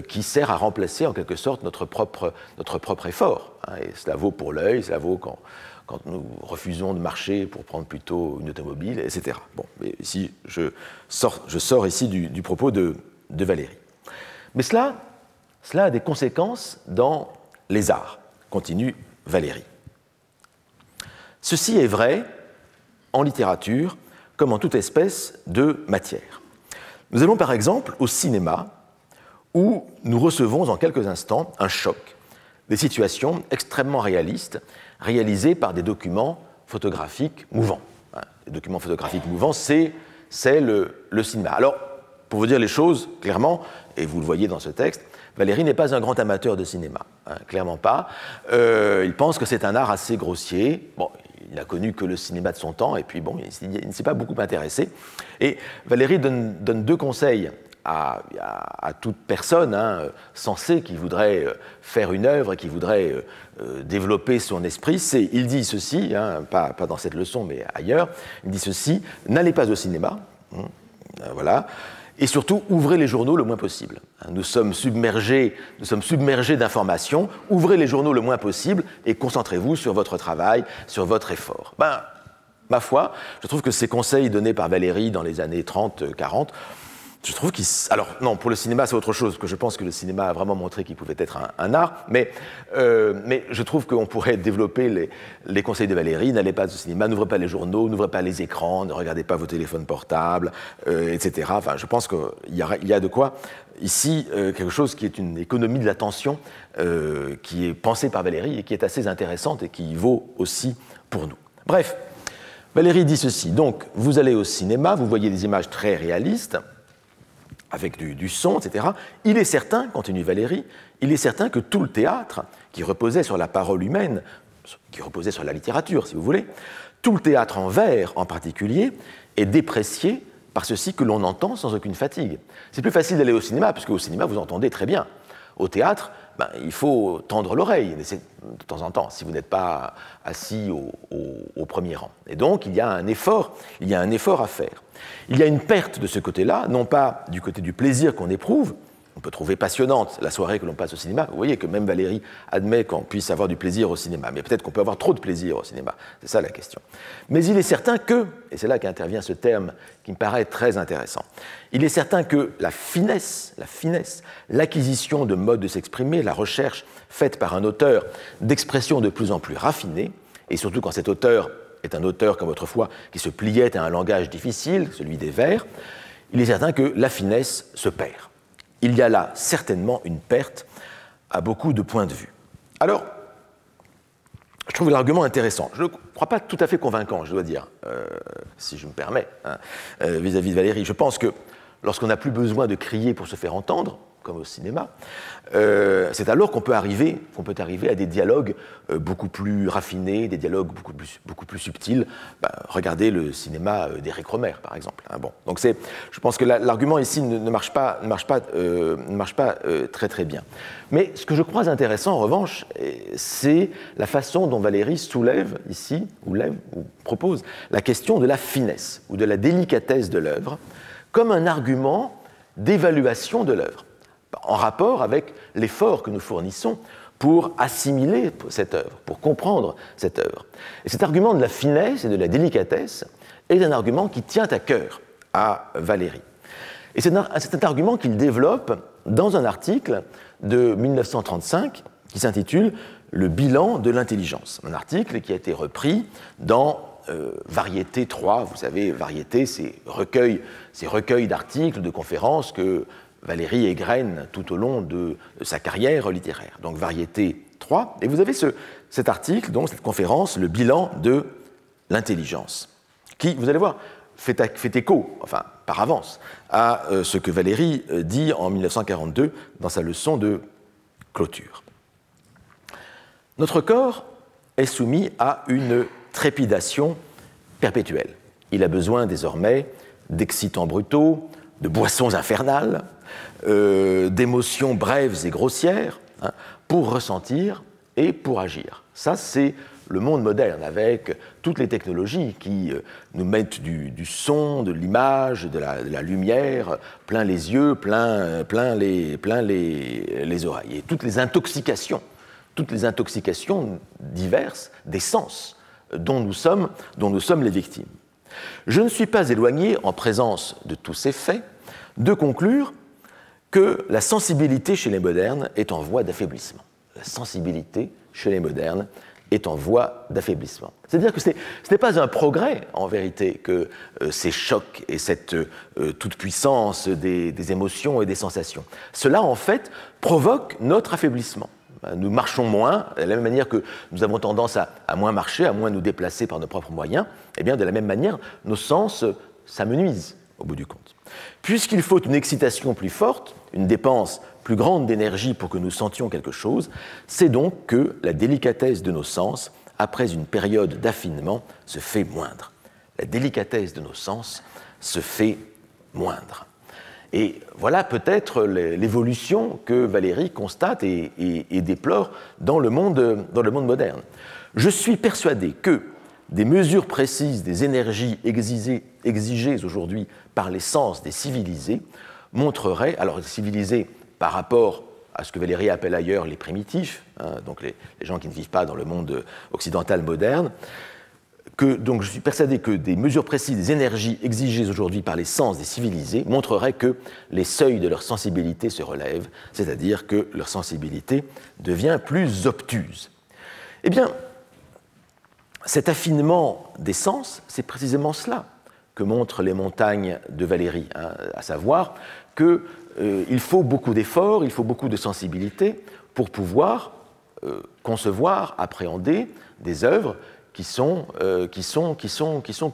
qui sert à remplacer en quelque sorte notre propre effort. Et cela vaut pour l'œil, cela vaut quand nous refusons de marcher pour prendre plutôt une automobile, etc. Bon, mais ici, je sors ici du propos de Valéry. Mais cela a des conséquences dans les arts, continue Valéry. Ceci est vrai en littérature comme en toute espèce de matière. Nous allons par exemple au cinéma où nous recevons en quelques instants un choc, des situations extrêmement réalistes réalisées par des documents photographiques mouvants. Les documents photographiques mouvants, c'est le cinéma. Alors, pour vous dire les choses clairement, et vous le voyez dans ce texte, Valéry n'est pas un grand amateur de cinéma, clairement pas. Il pense que c'est un art assez grossier. Bon, il n'a connu que le cinéma de son temps, et puis bon, il ne s'est pas beaucoup intéressé. Et Valéry donne deux conseils à toute personne sensée qui voudrait faire une œuvre, qui voudrait développer son esprit. Il dit ceci, pas dans cette leçon, mais ailleurs, il dit ceci: n'allez pas au cinéma, voilà, et surtout ouvrez les journaux le moins possible. Nous sommes submergés d'informations, ouvrez les journaux le moins possible et concentrez-vous sur votre travail, sur votre effort. Ma foi, je trouve que ces conseils donnés par Valéry dans les années 30-40, je trouve qu'ils... Alors, non, pour le cinéma, c'est autre chose, parce que je pense que le cinéma a vraiment montré qu'il pouvait être un art, mais je trouve qu'on pourrait développer les conseils de Valéry. N'allez pas au cinéma, n'ouvrez pas les journaux, n'ouvrez pas les écrans, ne regardez pas vos téléphones portables, etc. Enfin, je pense qu'il y a de quoi, ici, quelque chose qui est une économie de l'attention qui est pensée par Valéry et qui est assez intéressante et qui vaut aussi pour nous. Bref, Valéry dit ceci. Donc, vous allez au cinéma, vous voyez des images très réalistes, avec du son, etc. Il est certain, continue Valéry, il est certain que tout le théâtre, qui reposait sur la parole humaine, qui reposait sur la littérature, si vous voulez, tout le théâtre en vers en particulier, est déprécié par ceci que l'on entend sans aucune fatigue. C'est plus facile d'aller au cinéma, puisque au cinéma, vous entendez très bien. Au théâtre, il faut tendre l'oreille de temps en temps, si vous n'êtes pas assis au premier rang. Et donc, il y a un effort à faire. Il y a une perte de ce côté-là, non pas du côté du plaisir qu'on éprouve. On peut trouver passionnante la soirée que l'on passe au cinéma. Vous voyez que même Valéry admet qu'on puisse avoir du plaisir au cinéma. Mais peut-être qu'on peut avoir trop de plaisir au cinéma. C'est ça la question. Mais il est certain que, et c'est là qu'intervient ce terme qui me paraît très intéressant, il est certain que la finesse, l'acquisition de modes de s'exprimer, la recherche faite par un auteur d'expressions de plus en plus raffinées, et surtout quand cet auteur est un auteur comme autrefois qui se pliait à un langage difficile, celui des vers, il est certain que la finesse se perd. Il y a là certainement une perte à beaucoup de points de vue. Alors, je trouve l'argument intéressant. Je ne crois pas tout à fait convaincant, je dois dire, si je me permets, vis-à-vis de Valéry. Je pense que lorsqu'on n'a plus besoin de crier pour se faire entendre, comme au cinéma, c'est alors qu'on peut arriver à des dialogues beaucoup plus raffinés, des dialogues beaucoup plus subtils. Regardez le cinéma d'Éric Rohmer, par exemple. Bon. Donc je pense que l'argument ici ne marche pas très très bien. Mais ce que je crois intéressant, en revanche, c'est la façon dont Valéry soulève ici, ou propose, la question de la finesse ou de la délicatesse de l'œuvre comme un argument d'évaluation de l'œuvre, en rapport avec l'effort que nous fournissons pour assimiler cette œuvre, pour comprendre cette œuvre. Et cet argument de la finesse et de la délicatesse est un argument qui tient à cœur à Valéry. Et c'est un argument qu'il développe dans un article de 1935 qui s'intitule « Le bilan de l'intelligence », un article qui a été repris dans Variété 3. Vous savez, Variété, c'est recueil d'articles, de conférences que Valéry égrène tout au long de sa carrière littéraire. Donc Variété 3. Et vous avez cet article, donc cette conférence, le bilan de l'intelligence, qui, vous allez voir, fait écho, enfin par avance, à ce que Valéry dit en 1942 dans sa leçon de clôture. Notre corps est soumis à une trépidation perpétuelle. Il a besoin désormais d'excitants brutaux, de boissons infernales, d'émotions brèves et grossières, pour ressentir et pour agir. Ça, c'est le monde moderne, avec toutes les technologies qui nous mettent du son, de l'image, de la lumière, plein les yeux, plein les oreilles. Et toutes les intoxications diverses des sens dont nous sommes les victimes. Je ne suis pas éloigné, en présence de tous ces faits, de conclure que la sensibilité chez les modernes est en voie d'affaiblissement. La sensibilité chez les modernes est en voie d'affaiblissement. C'est-à-dire que ce n'est pas un progrès, en vérité, que ces chocs et cette toute-puissance des émotions et des sensations. Cela, en fait, provoque notre affaiblissement. Nous marchons moins, de la même manière que nous avons tendance à moins marcher, à moins nous déplacer par nos propres moyens, et bien de la même manière, nos sens s'amenuisent, au bout du compte. Puisqu'il faut une excitation plus forte, une dépense plus grande d'énergie pour que nous sentions quelque chose, c'est donc que la délicatesse de nos sens, après une période d'affinement, se fait moindre. La délicatesse de nos sens se fait moindre. Et voilà peut-être l'évolution que Valéry constate et déplore dans le monde moderne. Je suis persuadé que des mesures précises des énergies exigées aujourd'hui par les sens des civilisés montreraient, alors les civilisés par rapport à ce que Valéry appelle ailleurs les primitifs, donc les gens qui ne vivent pas dans le monde occidental moderne, donc je suis persuadé que des mesures précises des énergies exigées aujourd'hui par les sens des civilisés montreraient que les seuils de leur sensibilité se relèvent, c'est-à-dire que leur sensibilité devient plus obtuse. Eh bien, cet affinement des sens, c'est précisément cela que montrent les montagnes de Valéry, à savoir qu'il faut beaucoup d'efforts, il faut beaucoup de sensibilité pour pouvoir concevoir, appréhender des œuvres qui sont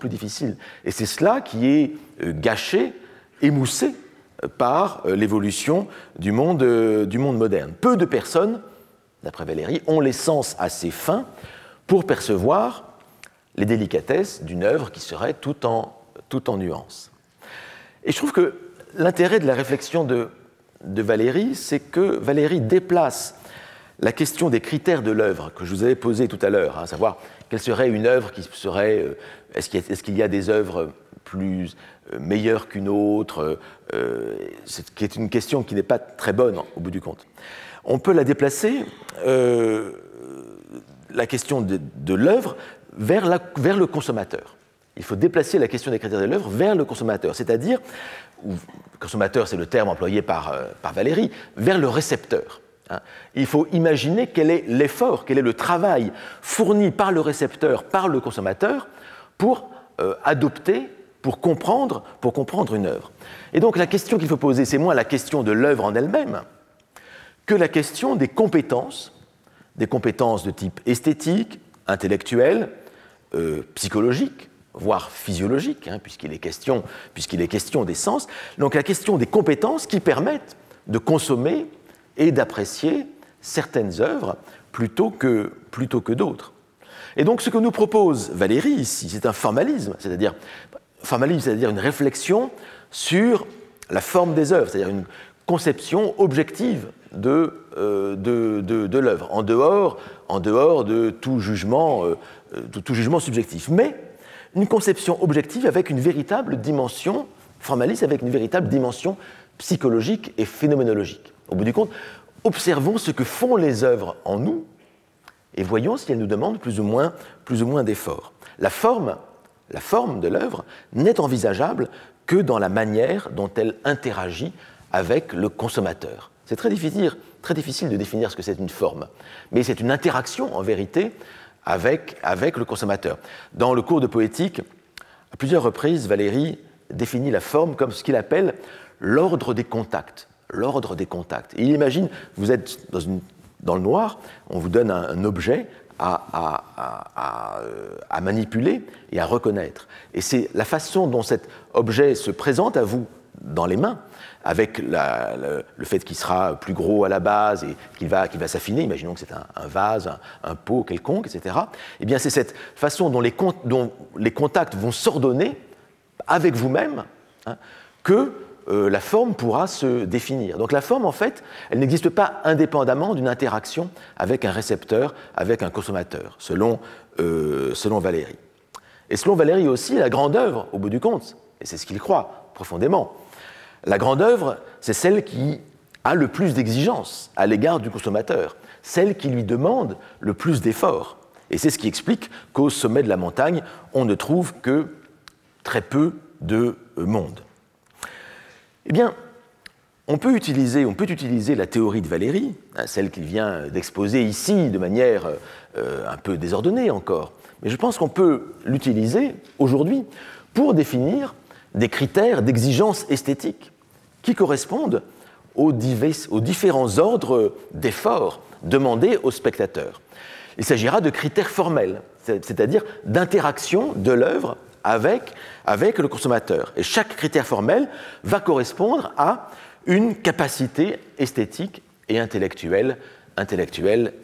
plus difficiles. Et c'est cela qui est gâché, émoussé par l'évolution du monde moderne. Peu de personnes, d'après Valéry, ont les sens assez fins pour percevoir les délicatesses d'une œuvre qui serait tout en nuances. Et je trouve que l'intérêt de la réflexion de Valéry, c'est que Valéry déplace la question des critères de l'œuvre que je vous avais posée tout à l'heure, à savoir quelle serait une œuvre qui serait... Est-ce qu'il y a des œuvres plus meilleures qu'une autre, qui est une question qui n'est pas très bonne au bout du compte. On peut la déplacer, la question de l'œuvre, vers le consommateur. Il faut déplacer la question des critères de l'œuvre vers le consommateur, c'est-à-dire, consommateur c'est le terme employé par Valéry, vers le récepteur. Il faut imaginer quel est l'effort, quel est le travail fourni par le récepteur, par le consommateur, pour adopter, pour comprendre une œuvre. Et donc la question qu'il faut poser, c'est moins la question de l'œuvre en elle-même que la question des compétences de type esthétique, intellectuel, psychologique voire physiologique, puisqu'il est question des sens, donc la question des compétences qui permettent de consommer et d'apprécier certaines œuvres plutôt que d'autres. Et donc ce que nous propose Valéry ici, c'est un formalisme, c'est-à-dire une réflexion sur la forme des œuvres, c'est-à-dire une conception objective de l'œuvre, en dehors de tout jugement subjectif. Mais une conception objective avec une véritable dimension formaliste, avec une véritable dimension psychologique et phénoménologique. Au bout du compte, observons ce que font les œuvres en nous et voyons si elles nous demandent plus ou moins d'efforts. La forme de l'œuvre n'est envisageable que dans la manière dont elle interagit avec le consommateur. C'est très difficile de définir ce que c'est une forme, mais c'est une interaction en vérité avec le consommateur. Dans le cours de poétique, à plusieurs reprises, Valéry définit la forme comme ce qu'il appelle l'ordre des contacts. L'ordre des contacts. Et il imagine, vous êtes dans le noir, on vous donne un objet à manipuler et à reconnaître. Et c'est la façon dont cet objet se présente à vous dans les mains, avec le fait qu'il sera plus gros à la base et qu'il va s'affiner, imaginons que c'est un vase, un pot quelconque, etc. Eh bien, c'est cette façon dont les contacts vont s'ordonner avec vous-même que la forme pourra se définir. Donc la forme, en fait, elle n'existe pas indépendamment d'une interaction avec un récepteur, avec un consommateur, selon Valéry. Et selon Valéry aussi, la grande œuvre, au bout du compte, et c'est ce qu'il croit profondément, la grande œuvre, c'est celle qui a le plus d'exigences à l'égard du consommateur, celle qui lui demande le plus d'efforts. Et c'est ce qui explique qu'au sommet de la montagne, on ne trouve que très peu de monde. Eh bien, on peut utiliser la théorie de Valéry, celle qu'il vient d'exposer ici de manière un peu désordonnée encore, mais je pense qu'on peut l'utiliser aujourd'hui pour définir des critères d'exigence esthétique qui correspondent aux différents ordres d'efforts demandés aux spectateurs. Il s'agira de critères formels, c'est-à-dire d'interaction de l'œuvre avec le consommateur. Et chaque critère formel va correspondre à une capacité esthétique et intellectuelle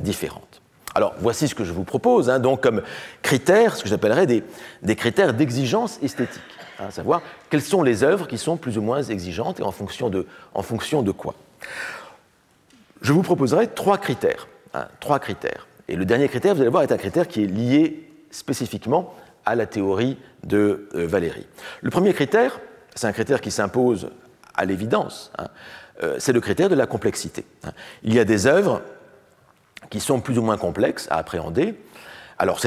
différente. Alors, voici ce que je vous propose, donc comme critères, ce que j'appellerais des critères d'exigence esthétique, à savoir quelles sont les œuvres qui sont plus ou moins exigeantes et en fonction de quoi. Je vous proposerai trois critères. Et le dernier critère, vous allez voir, est un critère qui est lié spécifiquement à la théorie de Valéry. Le premier critère, c'est un critère qui s'impose à l'évidence, c'est le critère de la complexité. Il y a des œuvres qui sont plus ou moins complexes à appréhender. Alors,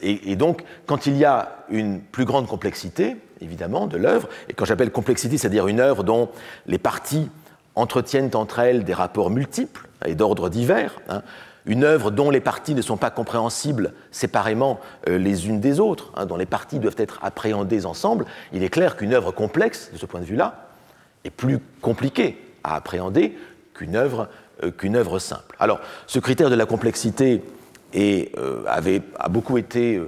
et donc, quand il y a une plus grande complexité, évidemment, de l'œuvre, et quand j'appelle complexité, c'est-à-dire une œuvre dont les parties entretiennent entre elles des rapports multiples et d'ordre divers, une œuvre dont les parties ne sont pas compréhensibles séparément les unes des autres, dont les parties doivent être appréhendées ensemble, il est clair qu'une œuvre complexe, de ce point de vue-là, est plus compliquée à appréhender qu'une œuvre simple. Alors, ce critère de la complexité a beaucoup été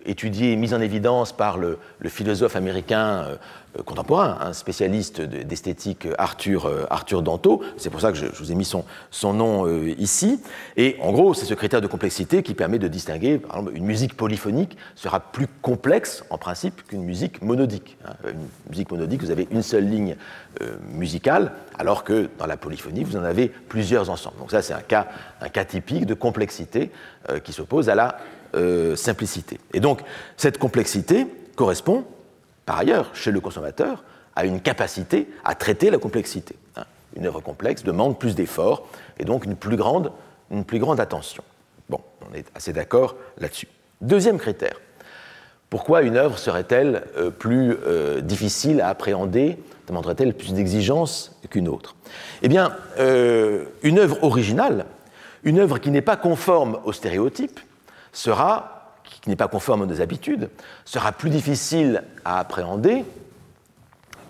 étudié et mis en évidence par le philosophe américain contemporain, un spécialiste d'esthétique Arthur Danto. C'est pour ça que je vous ai mis son nom ici. Et en gros, c'est ce critère de complexité qui permet de distinguer, par exemple, une musique polyphonique sera plus complexe en principe qu'une musique monodique. Une musique monodique, vous avez une seule ligne musicale, alors que dans la polyphonie, vous en avez plusieurs ensemble. Donc ça, c'est un cas typique de complexité qui s'oppose à la simplicité. Et donc, cette complexité correspond, par ailleurs, chez le consommateur, à une capacité à traiter la complexité. Une œuvre complexe demande plus d'efforts et donc une plus grande attention. Bon, on est assez d'accord là-dessus. Deuxième critère. Pourquoi une œuvre serait-elle plus difficile à appréhender, demanderait-elle plus d'exigence qu'une autre? Eh bien, une œuvre originale, une œuvre qui n'est pas conforme aux stéréotypes, qui n'est pas conforme à nos habitudes, sera plus difficile à appréhender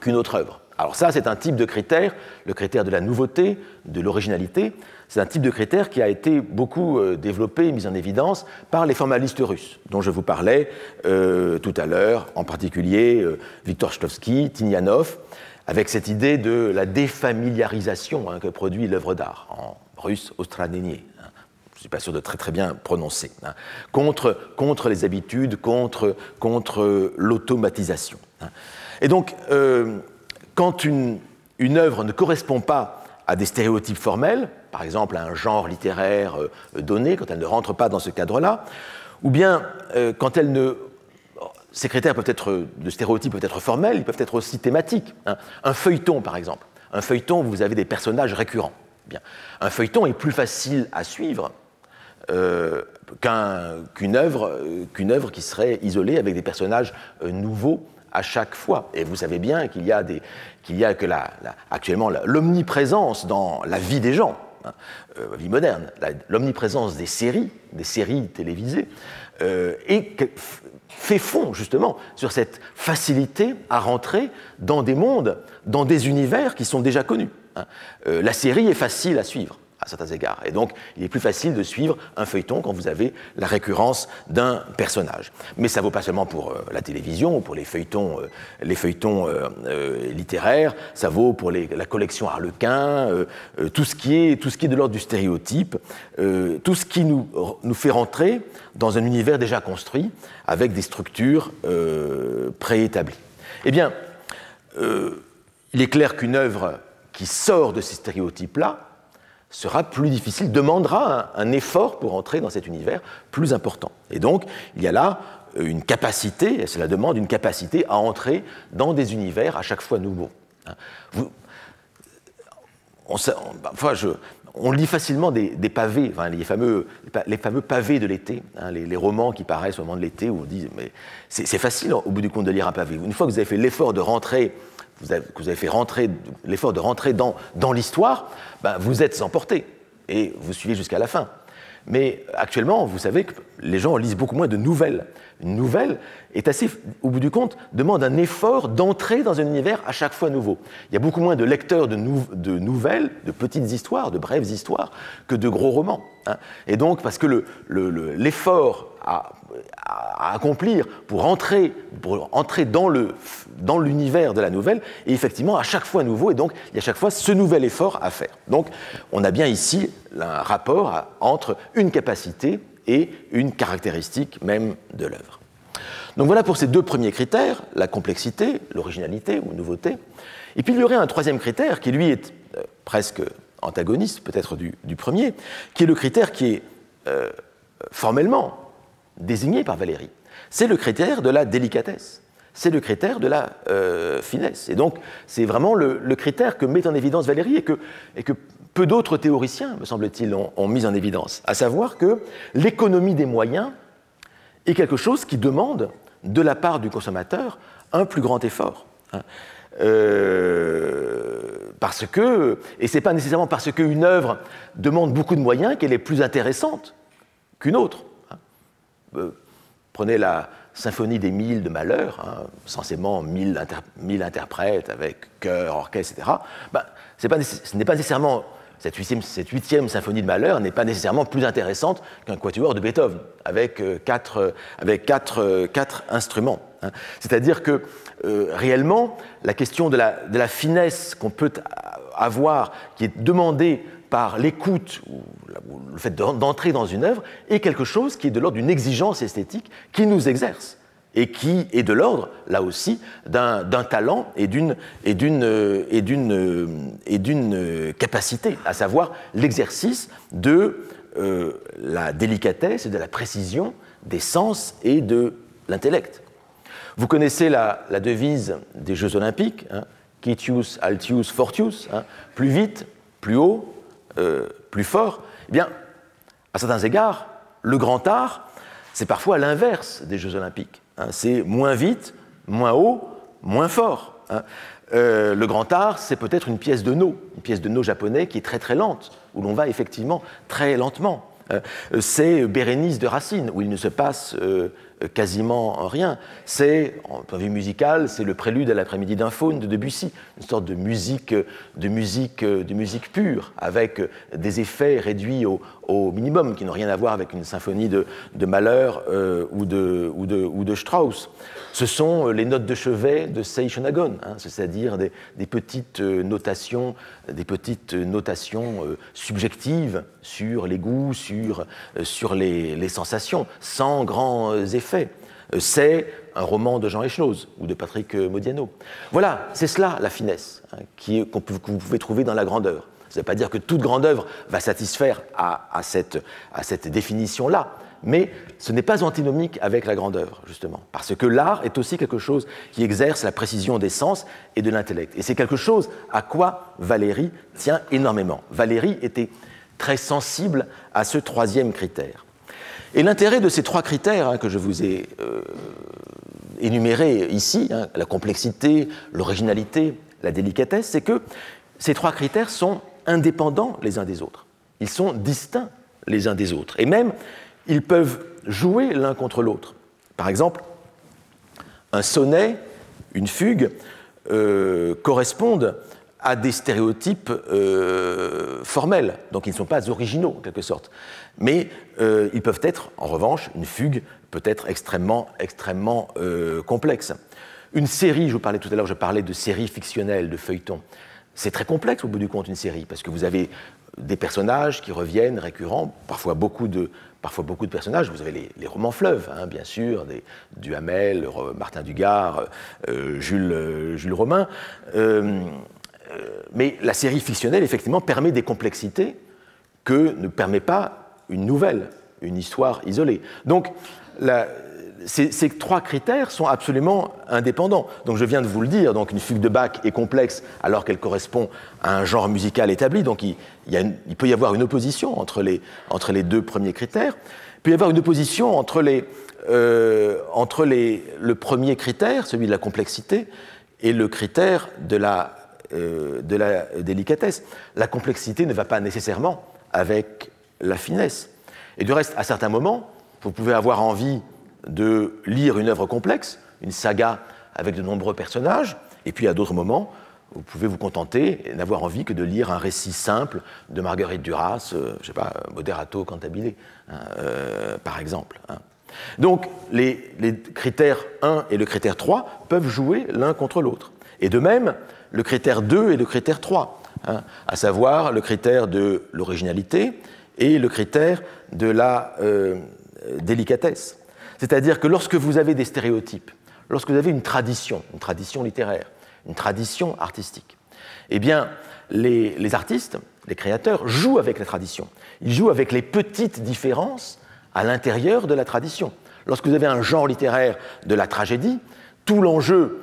qu'une autre œuvre. Alors ça, c'est un type de critère, le critère de la nouveauté, de l'originalité. C'est un type de critère qui a été beaucoup développé et mis en évidence par les formalistes russes, dont je vous parlais tout à l'heure, en particulier Viktor Shklovsky, Tinianov, avec cette idée de la défamiliarisation que produit l'œuvre d'art, en russe ostranenie. Je ne suis pas sûr de très bien prononcer, contre les habitudes, contre l'automatisation. Et donc, quand une œuvre ne correspond pas à des stéréotypes formels, par exemple à un genre littéraire donné, quand elle ne rentre pas dans ce cadre-là, ou bien quand elle ne... Ces critères peuvent être, de stéréotypes peuvent être formels, ils peuvent être aussi thématiques. Un feuilleton, par exemple. Un feuilleton, vous avez des personnages récurrents. Bien. Un feuilleton est plus facile à suivre qu'une œuvre qui serait isolée avec des personnages nouveaux à chaque fois. Et vous savez bien qu'il y a actuellement l'omniprésence dans la vie des gens, la vie moderne, l'omniprésence des séries télévisées, fait fond justement sur cette facilité à rentrer dans des mondes, dans des univers qui sont déjà connus. La série est facile à suivre à certains égards, et donc il est plus facile de suivre un feuilleton quand vous avez la récurrence d'un personnage. Mais ça ne vaut pas seulement pour la télévision ou pour les feuilletons littéraires, ça vaut pour la collection Harlequin, tout ce qui est de l'ordre du stéréotype, tout ce qui nous fait rentrer dans un univers déjà construit avec des structures préétablies. Eh bien, il est clair qu'une œuvre qui sort de ces stéréotypes-là sera plus difficile, demandera un effort pour entrer dans cet univers plus important. Et donc, il y a là une capacité, et cela demande une capacité à entrer dans des univers à chaque fois nouveaux. On lit facilement des pavés, les fameux pavés de l'été, les romans qui paraissent au moment de l'été, où on dit mais c'est facile au bout du compte de lire un pavé. Une fois que vous avez fait l'effort de rentrer, l'effort de rentrer dans l'histoire, vous êtes emporté et vous suivez jusqu'à la fin. Mais actuellement, vous savez que les gens lisent beaucoup moins de nouvelles. Une nouvelle est assez, au bout du compte, demande un effort d'entrer dans un univers à chaque fois nouveau. Il y a beaucoup moins de lecteurs de nouvelles, de petites histoires, de brèves histoires, que de gros romans. Et donc, parce que l'effort à accomplir pour entrer dans l'univers de la nouvelle est effectivement à chaque fois nouveau, et donc il y a à chaque fois ce nouvel effort à faire. Donc on a bien ici un rapport entre une capacité et une caractéristique même de l'œuvre. Donc voilà pour ces deux premiers critères, la complexité, l'originalité ou nouveauté. Et puis il y aurait un troisième critère qui lui est presque antagoniste peut-être du premier, qui est le critère qui est formellement désigné par Valéry. C'est le critère de la délicatesse, c'est le critère de la finesse. Et donc, c'est vraiment le critère que met en évidence Valéry et que peu d'autres théoriciens, me semble-t-il, ont mis en évidence, à savoir que l'économie des moyens est quelque chose qui demande, de la part du consommateur, un plus grand effort. Parce que, et ce n'est pas nécessairement parce qu'une œuvre demande beaucoup de moyens qu'elle est plus intéressante qu'une autre. Prenez la Symphonie des 1000 de Mahler, censément 1000 interprètes avec chœur, orchestre, etc. Ce n'est pas nécessairement, cette huitième symphonie de Mahler n'est pas nécessairement plus intéressante qu'un quatuor de Beethoven, avec quatre instruments. C'est-à-dire que réellement, la question de la finesse qu'on peut avoir, qui est demandée par l'écoute ou le fait d'entrer dans une œuvre, est quelque chose qui est de l'ordre d'une exigence esthétique qui nous exerce et qui est de l'ordre, là aussi, d'un talent et d'une capacité, à savoir l'exercice de la délicatesse et de la précision des sens et de l'intellect. Vous connaissez la devise des Jeux Olympiques, Quitius, Altius, Fortius, plus vite, plus haut, plus fort. Eh bien, à certains égards, le grand art, c'est parfois l'inverse des Jeux Olympiques. C'est moins vite, moins haut, moins fort. Le grand art, c'est peut-être une pièce de no japonais qui est très très lente, où l'on va effectivement très lentement. C'est Bérénice de Racine, où il ne se passe quasiment rien. C'est, en point de vue musical, c'est le prélude à l'après-midi d'un faune de Debussy, une sorte de musique pure, avec des effets réduits au minimum, qui n'ont rien à voir avec une symphonie de Mahler ou de Strauss. Ce sont les notes de chevet de Sei Shonagon, c'est-à-dire des petites notations subjectives sur les goûts, sur les sensations, sans grands effets. C'est un roman de Jean Echenoz ou de Patrick Modiano. Voilà, c'est cela la finesse que vous pouvez trouver dans la grandeur. Ça ne veut pas dire que toute grande œuvre va satisfaire à cette définition-là, mais ce n'est pas antinomique avec la grande œuvre, justement, parce que l'art est aussi quelque chose qui exerce la précision des sens et de l'intellect. Et c'est quelque chose à quoi Valéry tient énormément. Valéry était très sensible à ce troisième critère. Et l'intérêt de ces trois critères que je vous ai énumérés ici, la complexité, l'originalité, la délicatesse, c'est que ces trois critères sont indépendants les uns des autres. Ils sont distincts les uns des autres. Et même, ils peuvent jouer l'un contre l'autre. Par exemple, un sonnet, une fugue, correspondent à des stéréotypes formels, donc ils ne sont pas originaux en quelque sorte. Mais ils peuvent être, en revanche, une fugue peut être extrêmement complexe. Une série, je vous parlais tout à l'heure, je parlais de séries fictionnelles, de feuilletons. C'est très complexe au bout du compte une série, parce que vous avez des personnages qui reviennent, récurrents, parfois beaucoup de personnages. Vous avez les romans fleuves, bien sûr, Duhamel, Martin Dugard, Jules Romain. Mais la série fictionnelle, effectivement, permet des complexités que ne permet pas une nouvelle, une histoire isolée. Donc, ces trois critères sont absolument indépendants. Donc, je viens de vous le dire, donc une fugue de Bach est complexe alors qu'elle correspond à un genre musical établi. Donc, il peut y avoir une opposition entre les deux premiers critères. Il peut y avoir une opposition entre le premier critère, celui de la complexité, et le critère de la délicatesse. La complexité ne va pas nécessairement avec la finesse. Et du reste, à certains moments, vous pouvez avoir envie de lire une œuvre complexe, une saga avec de nombreux personnages, et puis à d'autres moments, vous pouvez vous contenter et n'avoir envie que de lire un récit simple de Marguerite Duras, je ne sais pas, Moderato Cantabile, par exemple. Donc, les critères 1 et le critère 3 peuvent jouer l'un contre l'autre. Et de même, le critère 2 et le critère 3, à savoir le critère de l'originalité et le critère de la délicatesse. C'est-à-dire que lorsque vous avez des stéréotypes, lorsque vous avez une tradition littéraire, une tradition artistique, eh bien, les artistes, les créateurs, jouent avec la tradition. Ils jouent avec les petites différences à l'intérieur de la tradition. Lorsque vous avez un genre littéraire de la tragédie, tout l'enjeu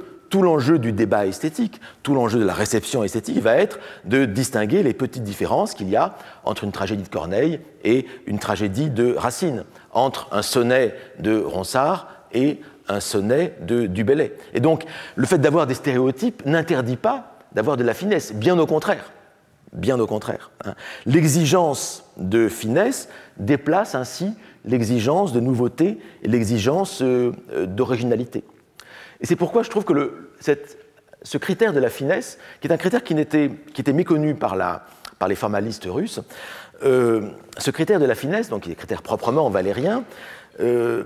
du débat esthétique, tout l'enjeu de la réception esthétique va être de distinguer les petites différences qu'il y a entre une tragédie de Corneille et une tragédie de Racine, entre un sonnet de Ronsard et un sonnet de Du Bellay. Et donc, le fait d'avoir des stéréotypes n'interdit pas d'avoir de la finesse, bien au contraire. Bien au contraire. L'exigence de finesse déplace ainsi l'exigence de nouveauté et l'exigence d'originalité. Et c'est pourquoi je trouve que ce critère de la finesse, qui est un critère qui était méconnu par les formalistes russes, ce critère de la finesse, donc qui est un critère proprement valérien, il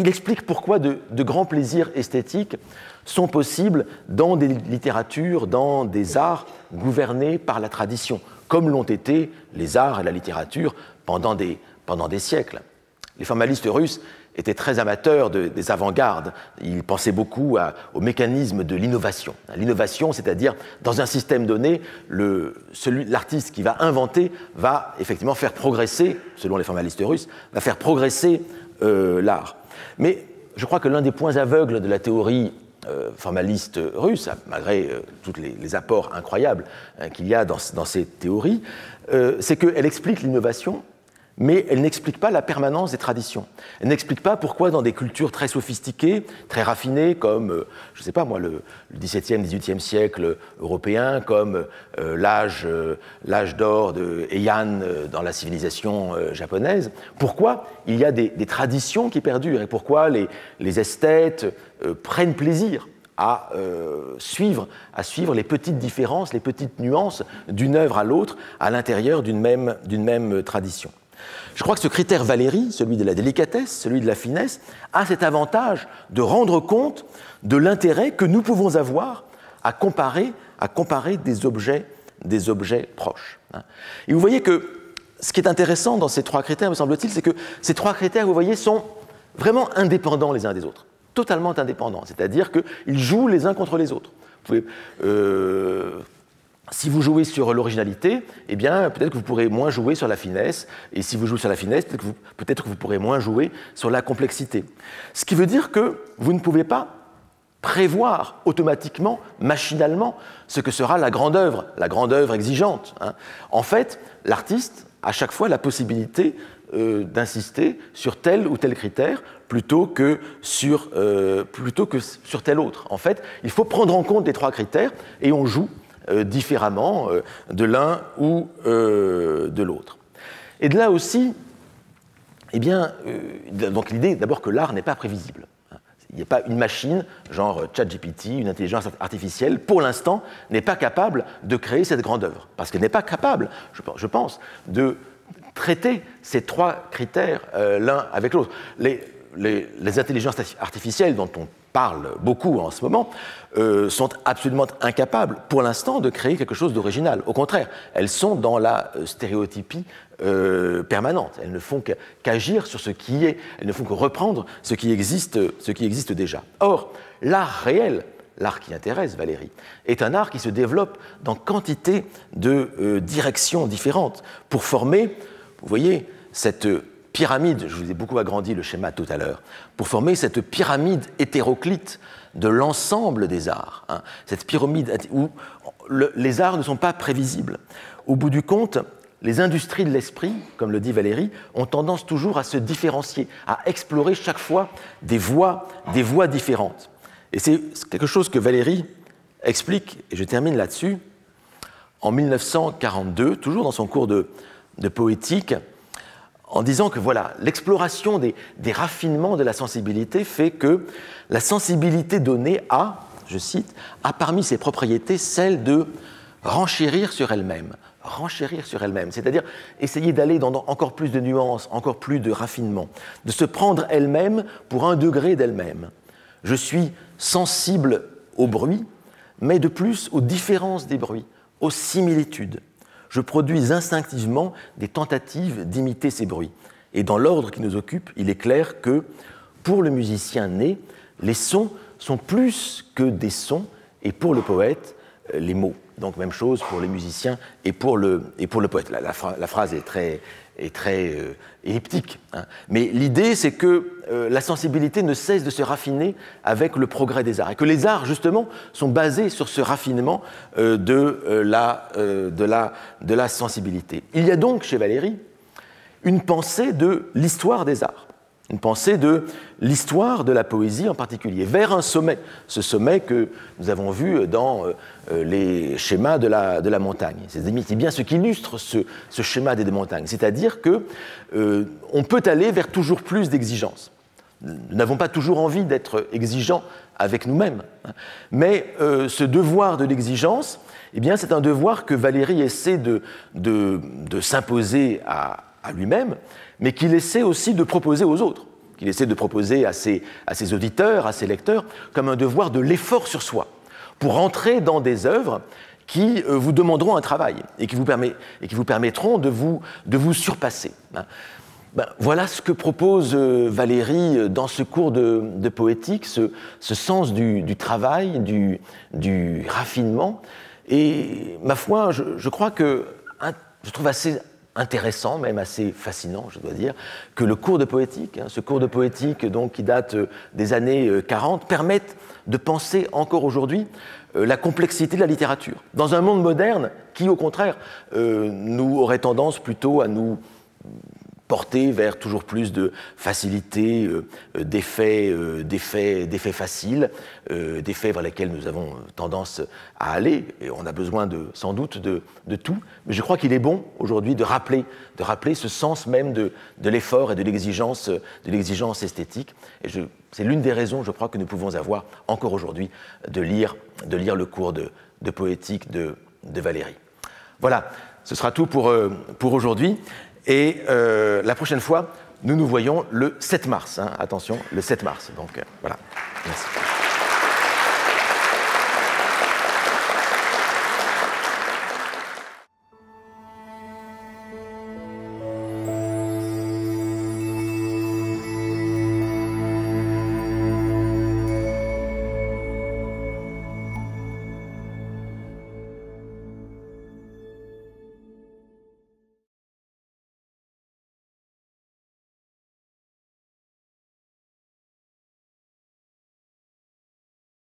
explique pourquoi de grands plaisirs esthétiques sont possibles dans des littératures, dans des arts gouvernés par la tradition, comme l'ont été les arts et la littérature pendant des siècles. Les formalistes russes étaient très amateurs des avant-gardes. Ils pensaient beaucoup au mécanisme de l'innovation. L'innovation, c'est-à-dire, dans un système donné, l'artiste qui va inventer va effectivement faire progresser, selon les formalistes russes, va faire progresser l'art. Mais je crois que l'un des points aveugles de la théorie formaliste russe, malgré tous les apports incroyables qu'il y a dans ces théories, c'est qu'elle explique l'innovation, mais elle n'explique pas la permanence des traditions. Elle n'explique pas pourquoi dans des cultures très sophistiquées, très raffinées, comme, je ne sais pas moi, le XVIIe, XVIIIe siècle européen, comme l'âge d'or de Heian dans la civilisation japonaise, pourquoi il y a des traditions qui perdurent et pourquoi les esthètes prennent plaisir à suivre les petites différences, les petites nuances d'une œuvre à l'autre à l'intérieur d'une même tradition. Je crois que ce critère Valéry, celui de la délicatesse, celui de la finesse, a cet avantage de rendre compte de l'intérêt que nous pouvons avoir à comparer des objets proches. Et vous voyez que ce qui est intéressant dans ces trois critères, me semble-t-il, c'est que ces trois critères, vous voyez, sont vraiment indépendants les uns des autres, totalement indépendants, c'est-à-dire qu'ils jouent les uns contre les autres. Vous pouvez, si vous jouez sur l'originalité, eh bien, peut-être que vous pourrez moins jouer sur la finesse, et si vous jouez sur la finesse, peut-être que vous pourrez moins jouer sur la complexité. Ce qui veut dire que vous ne pouvez pas prévoir automatiquement, machinalement, ce que sera la grande œuvre exigeante. En fait, l'artiste a à chaque fois la possibilité d'insister sur tel ou tel critère plutôt que sur tel autre. En fait, il faut prendre en compte les trois critères et on joue différemment de l'un ou de l'autre. Et de là aussi, eh bien, donc l'idée d'abord que l'art n'est pas prévisible. Il n'y a pas une machine, genre ChatGPT, une intelligence artificielle, pour l'instant, n'est pas capable de créer cette grande œuvre. Parce qu'elle n'est pas capable, je pense, de traiter ces trois critères l'un avec l'autre. Les intelligences artificielles dont on parle beaucoup en ce moment sont absolument incapables, pour l'instant, de créer quelque chose d'original. Au contraire, elles sont dans la stéréotypie permanente. Elles ne font qu'agir sur ce qui est, elles ne font que reprendre ce qui existe déjà. Or, l'art réel, l'art qui intéresse Valéry, est un art qui se développe dans quantité de directions différentes pour former, vous voyez, cette pyramide, je vous ai beaucoup agrandi le schéma tout à l'heure, pour former cette pyramide hétéroclite de l'ensemble des arts, cette pyramide où les arts ne sont pas prévisibles. Au bout du compte, les industries de l'esprit, comme le dit Valéry, ont tendance toujours à se différencier, à explorer chaque fois des voies différentes. Et c'est quelque chose que Valéry explique, et je termine là-dessus, en 1942, toujours dans son cours de poétique, en disant que voilà, l'exploration des raffinements de la sensibilité fait que la sensibilité donnée a, je cite, a parmi ses propriétés celle de renchérir sur elle-même, c'est-à-dire essayer d'aller dans encore plus de nuances, encore plus de raffinements, de se prendre elle-même pour un degré d'elle-même. Je suis sensible au bruit, mais de plus aux différences des bruits, aux similitudes. Je produis instinctivement des tentatives d'imiter ces bruits. Et dans l'ordre qui nous occupe, il est clair que, pour le musicien né, les sons sont plus que des sons, et pour le poète, les mots. Donc même chose pour les musiciens et pour le poète. La phrase est très elliptique. Mais l'idée, c'est que la sensibilité ne cesse de se raffiner avec le progrès des arts. Et que les arts, justement, sont basés sur ce raffinement de la sensibilité. Il y a donc, chez Valéry, une pensée de l'histoire des arts. Une pensée de l'histoire de la poésie en particulier, vers un sommet, ce sommet que nous avons vu dans les schémas de la montagne. C'est bien ce qui illustre ce schéma des deux montagnes, c'est-à-dire qu'on peut aller vers toujours plus d'exigences. Nous n'avons pas toujours envie d'être exigeants avec nous-mêmes, mais ce devoir de l'exigence, eh bien, c'est un devoir que Valéry essaie de s'imposer à lui-même, mais qu'il essaie aussi de proposer aux autres, qu'il essaie de proposer à ses auditeurs, à ses lecteurs, comme un devoir de l'effort sur soi, pour entrer dans des œuvres qui vous demanderont un travail et qui vous permettront de vous surpasser. Voilà ce que propose Valéry dans ce cours de poétique, ce sens du travail, du raffinement. Et ma foi, je crois que je trouve assez intéressant, même assez fascinant, je dois dire, que le cours de poétique, ce cours de poétique donc, qui date des années 40, permette de penser encore aujourd'hui la complexité de la littérature. Dans un monde moderne qui, au contraire, nous aurait tendance plutôt à nous porté vers toujours plus de facilité, d'effets faciles, d'effets vers lesquels nous avons tendance à aller, et on a besoin sans doute de tout, mais je crois qu'il est bon aujourd'hui de rappeler ce sens même de l'effort et de l'exigence esthétique, et c'est l'une des raisons, je crois, que nous pouvons avoir encore aujourd'hui de lire le cours de poétique de Valéry. Voilà, ce sera tout pour aujourd'hui. Et la prochaine fois, nous nous voyons le 7 mars. Hein, attention, le 7 mars. Donc voilà, merci.